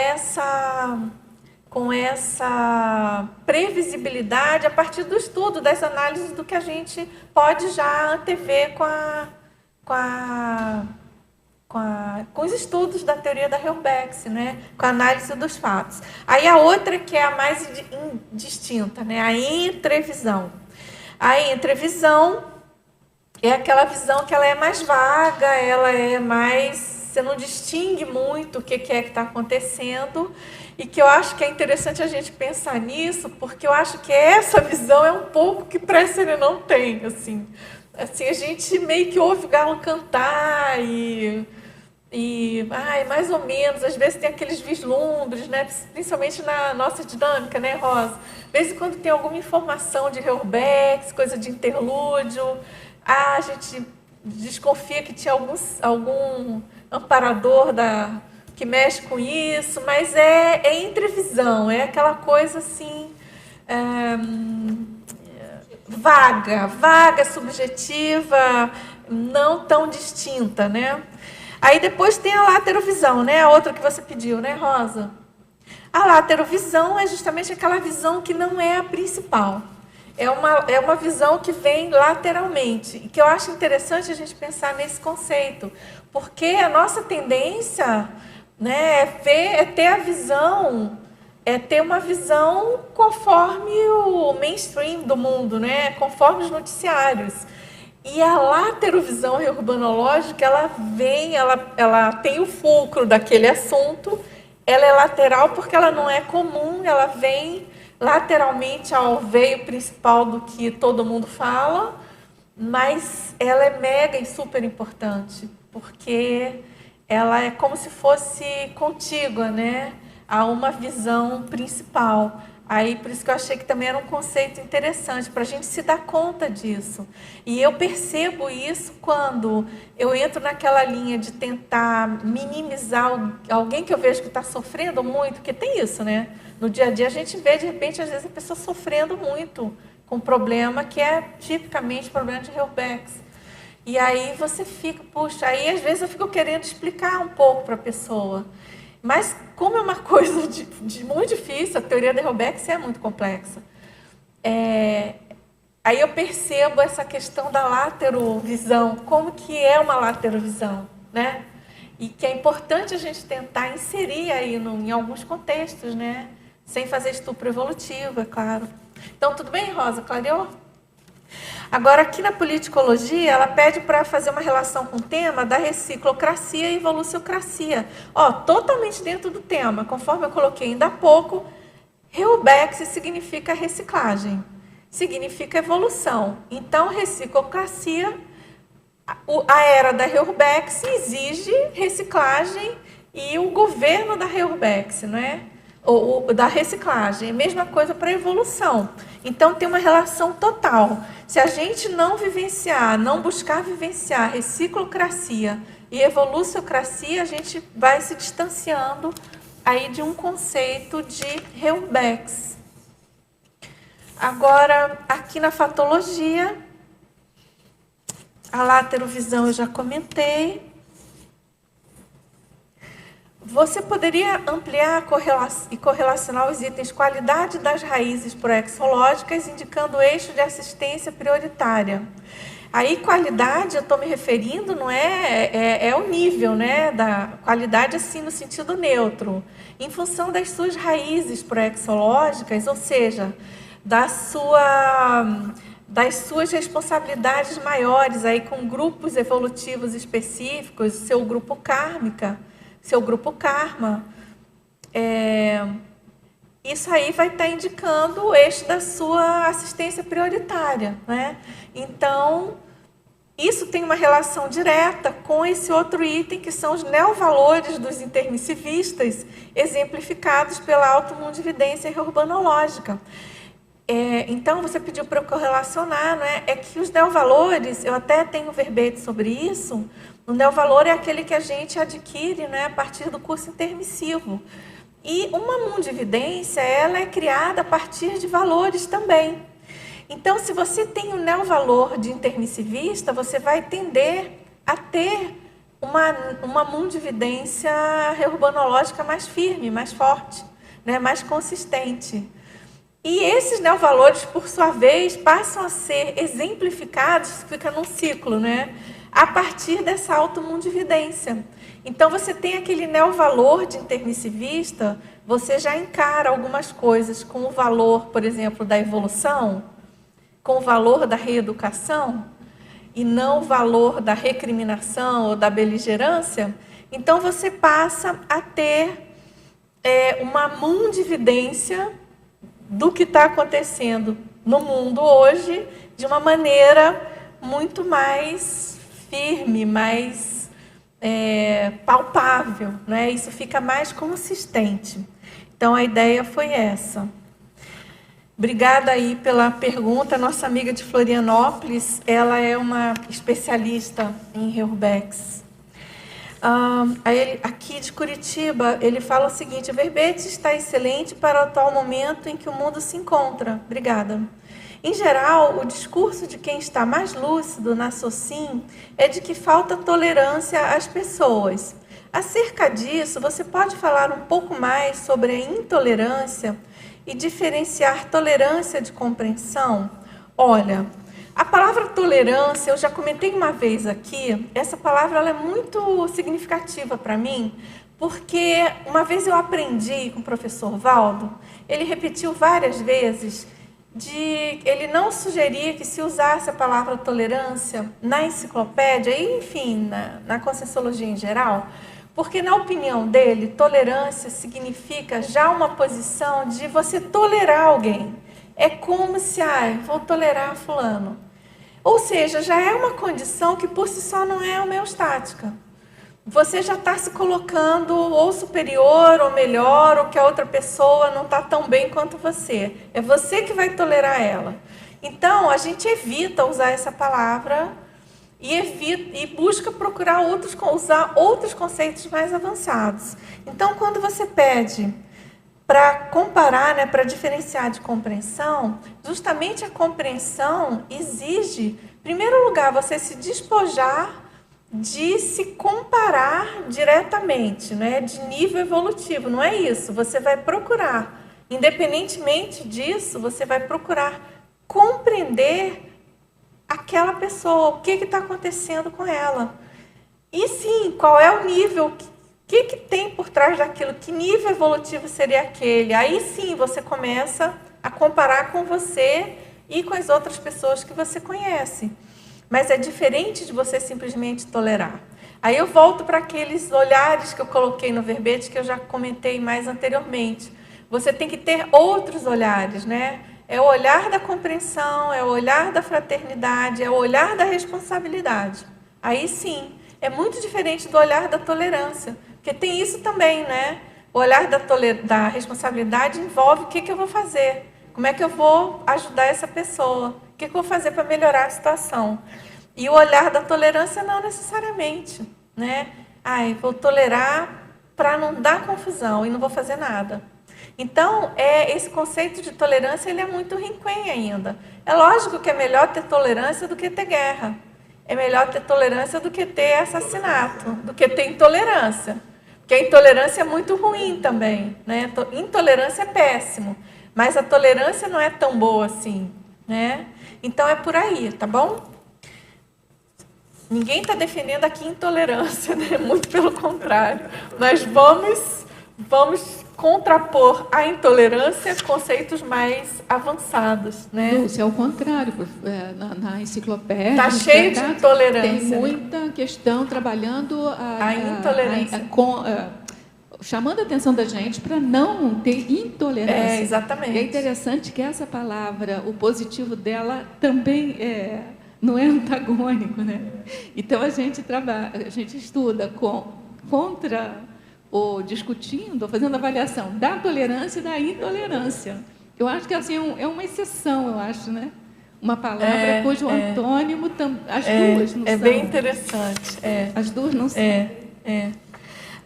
essa previsibilidade a partir do estudo, das análises do que a gente pode já antever com os estudos da teoria da Helbex, né? Com a análise dos fatos. Aí a outra que é a mais distinta, né? A entrevisão. A entrevisão é aquela visão que ela é mais vaga, ela é mais... Você não distingue muito o que é que está acontecendo, e que eu acho que é interessante a gente pensar nisso, porque eu acho que essa visão é um pouco que pré-serenão tem, assim, a gente meio que ouve o galo cantar mais ou menos, às vezes tem aqueles vislumbres, né? Principalmente na nossa dinâmica, né, Rosa? De vez em quando tem alguma informação de Helbex, coisa de interlúdio, a gente desconfia que tinha algum amparador que mexe com isso, mas é entrevisão, é aquela coisa assim, vaga, subjetiva, não tão distinta, né? Aí depois tem a laterovisão, né? A outra que você pediu, né, Rosa? A laterovisão é justamente aquela visão que não é a principal. É uma visão que vem lateralmente. E que eu acho interessante a gente pensar nesse conceito. Porque a nossa tendência, né, é ter a visão, é ter uma visão conforme o mainstream do mundo, né? Conforme os noticiários. E a laterovisão reurbanológica, ela tem o fulcro daquele assunto, ela é lateral porque ela não é comum, ela vem lateralmente ao veio principal do que todo mundo fala, mas ela é mega e super importante, porque ela é como se fosse contígua, né, a uma visão principal. Aí, por isso que eu achei que também era um conceito interessante, para a gente se dar conta disso. E eu percebo isso quando eu entro naquela linha de tentar minimizar alguém que eu vejo que está sofrendo muito, porque tem isso, né? No dia a dia a gente vê, de repente, às vezes a pessoa sofrendo muito com um problema que é tipicamente problema de Heureaux. E aí você fica, puxa, aí às vezes eu fico querendo explicar um pouco para a pessoa. Mas como é uma coisa de muito difícil, a teoria de Heureaux é muito complexa. Aí eu percebo essa questão da laterovisão, como que é uma laterovisão, né? E que é importante a gente tentar inserir aí em alguns contextos, né? Sem fazer estupro evolutivo, é claro. Então, tudo bem, Rosa? Clareou? Agora, aqui na politicologia, ela pede para fazer uma relação com o tema da reciclocracia e evoluciocracia. Totalmente dentro do tema. Conforme eu coloquei ainda há pouco, Heureaux significa reciclagem, significa evolução. Então, reciclocracia, a era da Heureaux exige reciclagem e o governo da Heureaux, não é? Ou da reciclagem. É a mesma coisa para a evolução. Então, tem uma relação total. Se a gente não vivenciar, não buscar vivenciar reciclocracia e evoluciocracia, a gente vai se distanciando aí de um conceito de Heureaux. Agora, aqui na fatologia, a laterovisão eu já comentei. Você poderia ampliar e correlacionar os itens qualidade das raízes proexológicas, indicando o eixo de assistência prioritária. Aí, qualidade, eu estou me referindo, não é o nível, né, da qualidade assim no sentido neutro, em função das suas raízes proexológicas, ou seja, das suas responsabilidades maiores aí com grupos evolutivos específicos, seu grupo kármica, seu grupo karma, isso aí vai estar indicando o eixo da sua assistência prioritária, né? Então, isso tem uma relação direta com esse outro item, que são os neovalores dos intermissivistas, exemplificados pela automundividência reurbanológica. Então, você pediu para eu correlacionar, né? É que os neovalores, eu até tenho verbete sobre isso. O neovalor é aquele que a gente adquire, né, a partir do curso intermissivo. E uma mundividência, ela é criada a partir de valores também. Então, se você tem o neovalor de intermissivista, você vai tender a ter uma mundividência reurbanológica mais firme, mais forte, né, mais consistente. E esses neovalores, por sua vez, passam a ser exemplificados, fica num ciclo, né? A partir dessa automundividência. Então, você tem aquele neovalor de intermissivista, você já encara algumas coisas com o valor, por exemplo, da evolução, com o valor da reeducação, e não o valor da recriminação ou da beligerância. Então, você passa a ter uma mundividência do que está acontecendo no mundo hoje, de uma maneira muito mais firme, mais palpável, né? Isso fica mais consistente. Então, a ideia foi essa. Obrigada aí pela pergunta. Nossa amiga de Florianópolis, ela é uma especialista em Heureaux. Aqui de Curitiba, ele fala o seguinte: o verbete está excelente para o atual momento em que o mundo se encontra. Obrigada. Em geral, o discurso de quem está mais lúcido na SOCIM é de que falta tolerância às pessoas. Acerca disso, você pode falar um pouco mais sobre a intolerância e diferenciar tolerância de compreensão? Olha, a palavra tolerância, eu já comentei uma vez aqui, essa palavra ela é muito significativa para mim, porque uma vez eu aprendi com o professor Valdo, ele repetiu várias vezes, ele não sugeria que se usasse a palavra tolerância na enciclopédia, e enfim, na Conscienciologia em geral, porque na opinião dele, tolerância significa já uma posição de você tolerar alguém. É como se, vou tolerar fulano. Ou seja, já é uma condição que por si só não é homeostática. Você já está se colocando ou superior ou melhor, ou que a outra pessoa não está tão bem quanto você. É você que vai tolerar ela. Então, a gente evita usar essa palavra e busca procurar usar outros conceitos mais avançados. Então, quando você pede para comparar, para diferenciar de compreensão, justamente a compreensão exige, em primeiro lugar, você se despojar de se comparar diretamente, de nível evolutivo. Não é isso. Você vai procurar, independentemente disso, você vai procurar compreender aquela pessoa, o que está acontecendo com ela. E sim, qual é o nível, o que tem por trás daquilo, que nível evolutivo seria aquele. Aí sim, você começa a comparar com você e com as outras pessoas que você conhece. Mas é diferente de você simplesmente tolerar. Aí eu volto para aqueles olhares que eu coloquei no verbete, que eu já comentei mais anteriormente. Você tem que ter outros olhares, É o olhar da compreensão, é o olhar da fraternidade, é o olhar da responsabilidade. Aí sim, é muito diferente do olhar da tolerância. Porque tem isso também, O olhar da responsabilidade envolve o que eu vou fazer. Como é que eu vou ajudar essa pessoa? O que eu vou fazer para melhorar a situação? E o olhar da tolerância não necessariamente, vou tolerar para não dar confusão e não vou fazer nada. Então, esse conceito de tolerância ele é muito rinquém ainda. É lógico que é melhor ter tolerância do que ter guerra. É melhor ter tolerância do que ter assassinato, do que ter intolerância. Porque a intolerância é muito ruim também, Intolerância é péssimo, mas a tolerância não é tão boa assim, Então, é por aí, tá bom? Ninguém está defendendo aqui intolerância, Muito pelo contrário. Nós vamos contrapor à intolerância conceitos mais avançados, Dulce, é o contrário. Na enciclopédia... Está cheio de intolerância. Tem muita questão trabalhando a intolerância. Chamando a atenção da gente para não ter intolerância. Exatamente. E é interessante que essa palavra, o positivo dela, também não é antagônico, Então, a gente estuda contra... ou discutindo, ou fazendo avaliação da tolerância e da intolerância. Eu acho que assim, é uma exceção, eu acho, Uma palavra cujo antônimo, as duas não são. É bem interessante. As duas não são.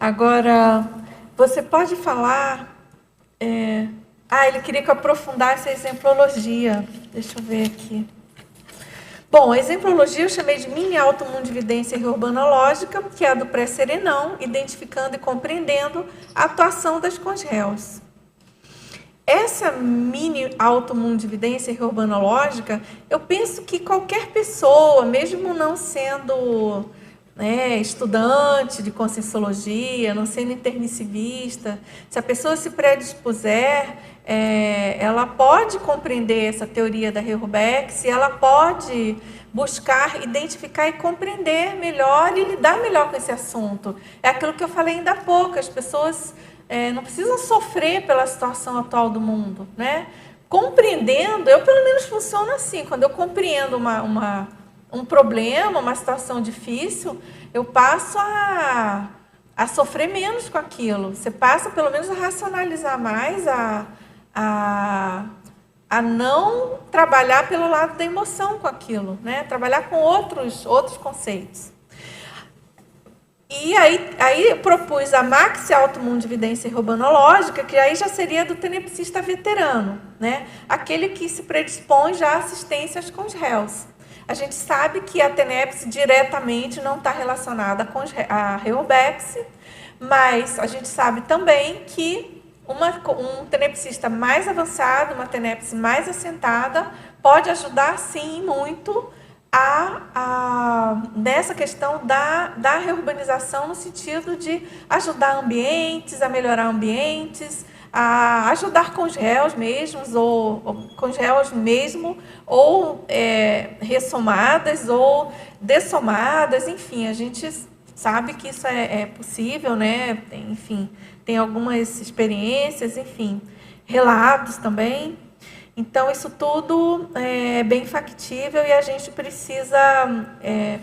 Agora, você pode falar... ele queria que eu aprofundasse a exemplologia. Deixa eu ver aqui. Bom, a exemplologia eu chamei de mini automundividência reurbanológica, que é a do pré-serenão, identificando e compreendendo a atuação das cons-réus. Essa mini automundividência reurbanológica, eu penso que qualquer pessoa, mesmo não sendo estudante de conscienciologia, não sendo intermissivista, se a pessoa se predispuser, ela pode compreender essa teoria da Reurbeck, ela pode buscar, identificar e compreender melhor e lidar melhor com esse assunto. É aquilo que eu falei ainda há pouco, as pessoas não precisam sofrer pela situação atual do mundo, Compreendendo, eu pelo menos funciono assim, quando eu compreendo um problema, uma situação difícil, eu passo a sofrer menos com aquilo. Você passa, pelo menos, a racionalizar mais, a não trabalhar pelo lado da emoção com aquilo, Trabalhar com outros conceitos. E aí eu propus a maxi automundividência urbanológica, que aí já seria do tenepsista veterano, né? Aquele que se predispõe já à assistência com os réus. A gente sabe que a tenepse diretamente não está relacionada com a reurbex, mas a gente sabe também que um tenepsista mais avançado, uma tenepse mais assentada, pode ajudar, sim, muito nessa questão da reurbanização, no sentido de ajudar ambientes, a melhorar ambientes, a ajudar com os réus mesmos, ou ressomadas, ou dessomadas, enfim, a gente sabe que isso é possível, né? Enfim, tem algumas experiências, enfim, relatos também. Então, isso tudo é bem factível e a gente precisa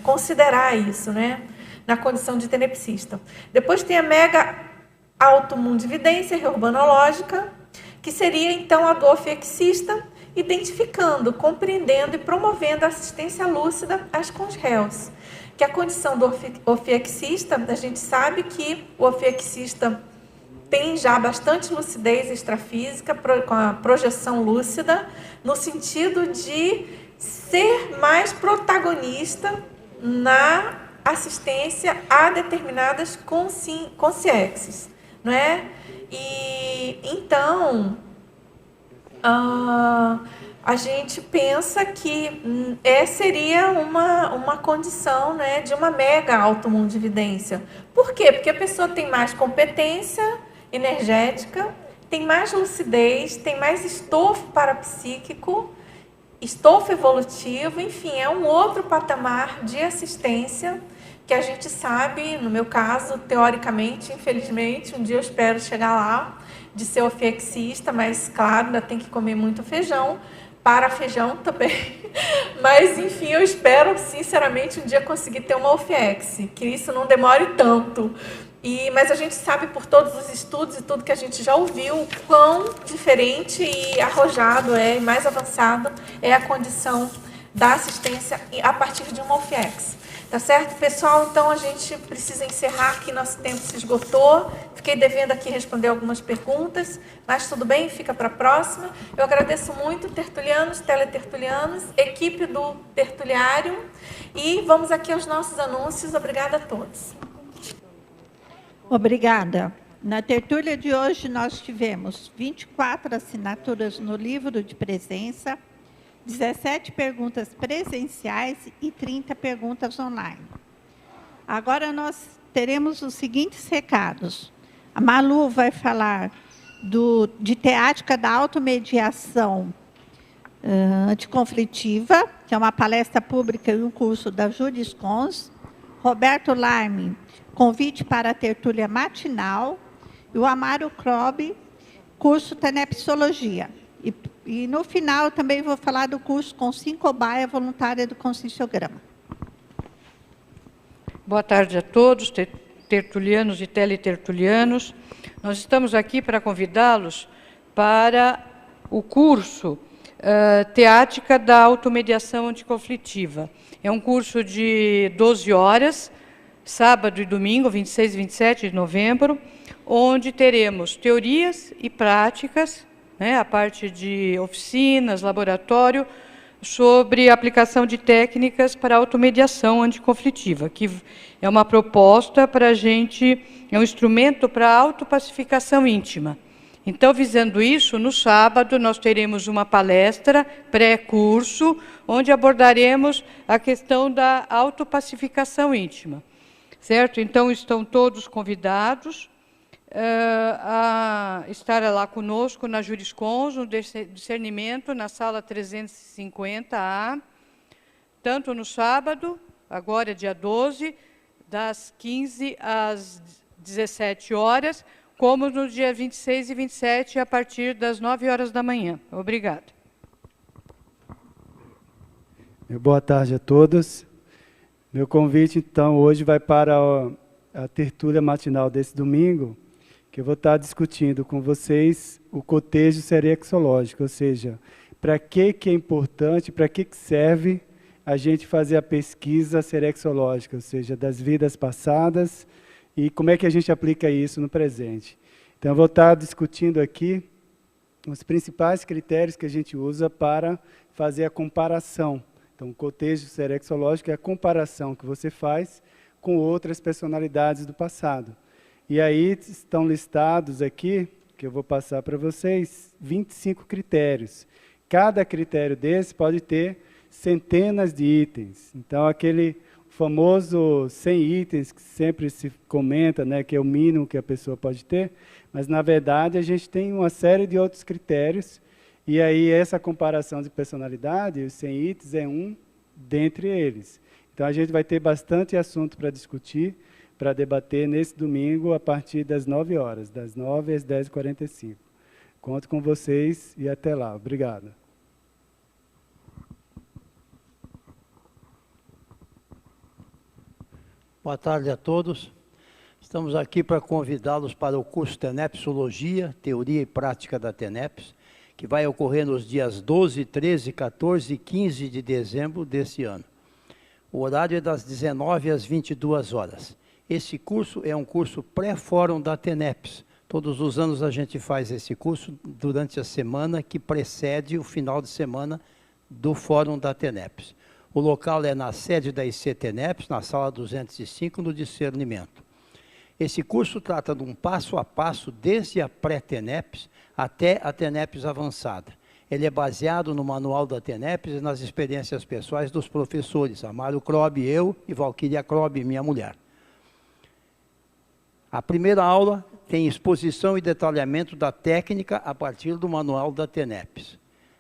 considerar isso, né, na condição de tenepsista. Depois tem a mega automundividência reurbanológica, que seria, então, a do ofiexista, identificando, compreendendo e promovendo a assistência lúcida às congéus. Que a condição do ofiexista, a gente sabe que o ofiexista tem já bastante lucidez extrafísica, com a projeção lúcida, no sentido de ser mais protagonista na assistência a determinadas consciências, não é? E então a gente pensa que seria uma condição, né, de uma mega automundividência. Por quê? Porque a pessoa tem mais competência energética, tem mais lucidez, tem mais estofo parapsíquico, estofo evolutivo, enfim, é um outro patamar de assistência que a gente sabe, no meu caso, teoricamente, infelizmente, um dia eu espero chegar lá, de ser ofiexista, mas, claro, ainda tem que comer muito feijão, para feijão também, mas, enfim, eu espero, sinceramente, um dia conseguir ter uma ofiex, que isso não demore tanto. Mas a gente sabe por todos os estudos e tudo que a gente já ouviu, quão diferente e arrojado e mais avançado é a condição da assistência a partir de uma ofiex. Tá certo, pessoal? Então, a gente precisa encerrar, que nosso tempo se esgotou. Fiquei devendo aqui responder algumas perguntas, mas tudo bem, fica para a próxima. Eu agradeço muito, tertulianos, teletertulianos, equipe do Tertuliário, e vamos aqui aos nossos anúncios. Obrigada a todos. Obrigada. Na tertúlia de hoje, nós tivemos 24 assinaturas no livro de presença, 17 perguntas presenciais e 30 perguntas online. Agora nós teremos os seguintes recados. A Malu vai falar de teática da automediação anticonflitiva, que é uma palestra pública e um curso da Juriscons. Roberto Larme, convite para a tertúlia matinal. E o Amaro Krob, curso Tenepsologia. E no final também vou falar do curso Consim Cobaia, voluntária do Conscienciograma. Boa tarde a todos, tertulianos e teletertulianos. Nós estamos aqui para convidá-los para o curso Teática da Automediação Anticonflitiva. É um curso de 12 horas, sábado e domingo, 26 e 27 de novembro, onde teremos teorias e práticas, né, a parte de oficinas, laboratório, sobre a aplicação de técnicas para automediação anticonflitiva, que é uma proposta para a gente, é um instrumento para a autopacificação íntima. Então, visando isso, no sábado nós teremos uma palestra pré-curso, onde abordaremos a questão da autopacificação íntima. Certo? Então, estão todos convidados a estar lá conosco na Juriscons, no discernimento, na sala 350A, tanto no sábado, agora dia 12, das 15 às 17 horas, como no dia 26 e 27, a partir das 9 horas da manhã. Obrigada. Boa tarde a todos. Meu convite, então, hoje vai para a tertúlia matinal desse domingo, que eu vou estar discutindo com vocês o cotejo serexológico, ou seja, para que é importante, para que serve a gente fazer a pesquisa serexológica, ou seja, das vidas passadas, e como é que a gente aplica isso no presente. Então, eu vou estar discutindo aqui os principais critérios que a gente usa para fazer a comparação. Então, o cotejo serexológico é a comparação que você faz com outras personalidades do passado. E aí estão listados aqui, que eu vou passar para vocês, 25 critérios. Cada critério desse pode ter centenas de itens. Então, aquele famoso 100 itens que sempre se comenta, né, que é o mínimo que a pessoa pode ter, mas, na verdade, a gente tem uma série de outros critérios, e aí essa comparação de personalidade, os 100 itens, é um dentre eles. Então, a gente vai ter bastante assunto para discutir, para debater nesse domingo, a partir das 9 horas, das 9 às 10h45. Conto com vocês e até lá. Obrigado. Boa tarde a todos. Estamos aqui para convidá-los para o curso Tenepsologia, Teoria e Prática da Teneps, que vai ocorrer nos dias 12, 13, 14 e 15 de dezembro deste ano. O horário é das 19 às 22 horas. Esse curso é um curso pré-fórum da Teneps. Todos os anos a gente faz esse curso durante a semana que precede o final de semana do fórum da Teneps. O local é na sede da IC Teneps, na sala 205, no discernimento. Esse curso trata de um passo a passo desde a pré-Teneps até a Teneps avançada. Ele é baseado no manual da Teneps e nas experiências pessoais dos professores, Amaro Krob, eu e Valquíria Krob, minha mulher. A primeira aula tem exposição e detalhamento da técnica a partir do manual da Teneps.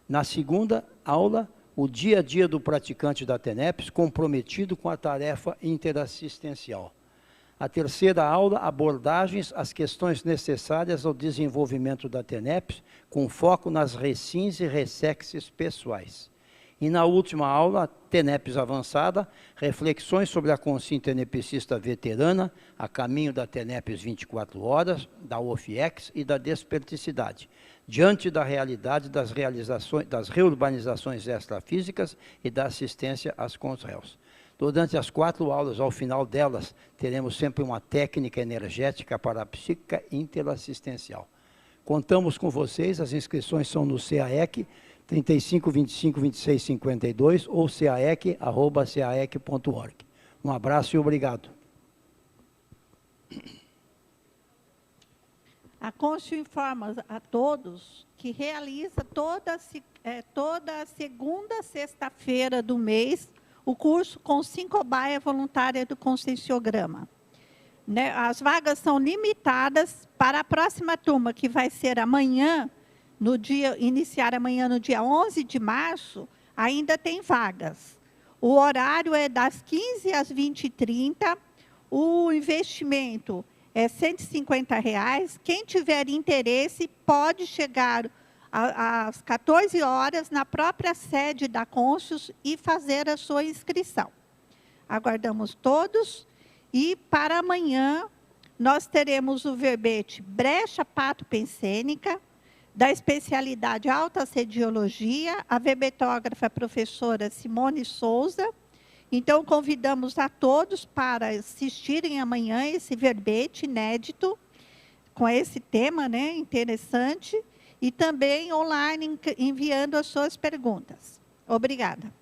Na segunda aula, o dia a dia do praticante da Teneps comprometido com a tarefa interassistencial. A terceira aula, abordagens às questões necessárias ao desenvolvimento da Teneps, com foco nas recins e ressexes pessoais. E na última aula, Teneps avançada, reflexões sobre a consciência tenepsista veterana, a caminho da Teneps 24 horas, da OFIEX e da desperticidade, diante da realidade das reurbanizações extrafísicas e da assistência às consréus. Durante as 4 aulas, ao final delas, teremos sempre uma técnica energética parapsíquica interassistencial. Contamos com vocês, as inscrições são no CAEC 35 25 26 52 ou caec@caec.org. Um abraço e obrigado. A Consul informa a todos que realiza toda segunda sexta-feira do mês o curso com 5 cobaia voluntária do Conscienciograma. Né? As vagas são limitadas para a próxima turma, que vai ser amanhã, iniciar amanhã no dia 11 de março, ainda tem vagas. O horário é das 15 às 20h30, o investimento é R$ 150. Quem tiver interesse pode chegar às 14 horas na própria sede da Conscius e fazer a sua inscrição. Aguardamos todos e para amanhã nós teremos o verbete Brecha Pato-Pensênica, da especialidade Alta Sediologia, a verbetógrafa a professora Simone Souza. Então, convidamos a todos para assistirem amanhã esse verbete inédito, com esse tema, né, interessante, e também online enviando as suas perguntas. Obrigada.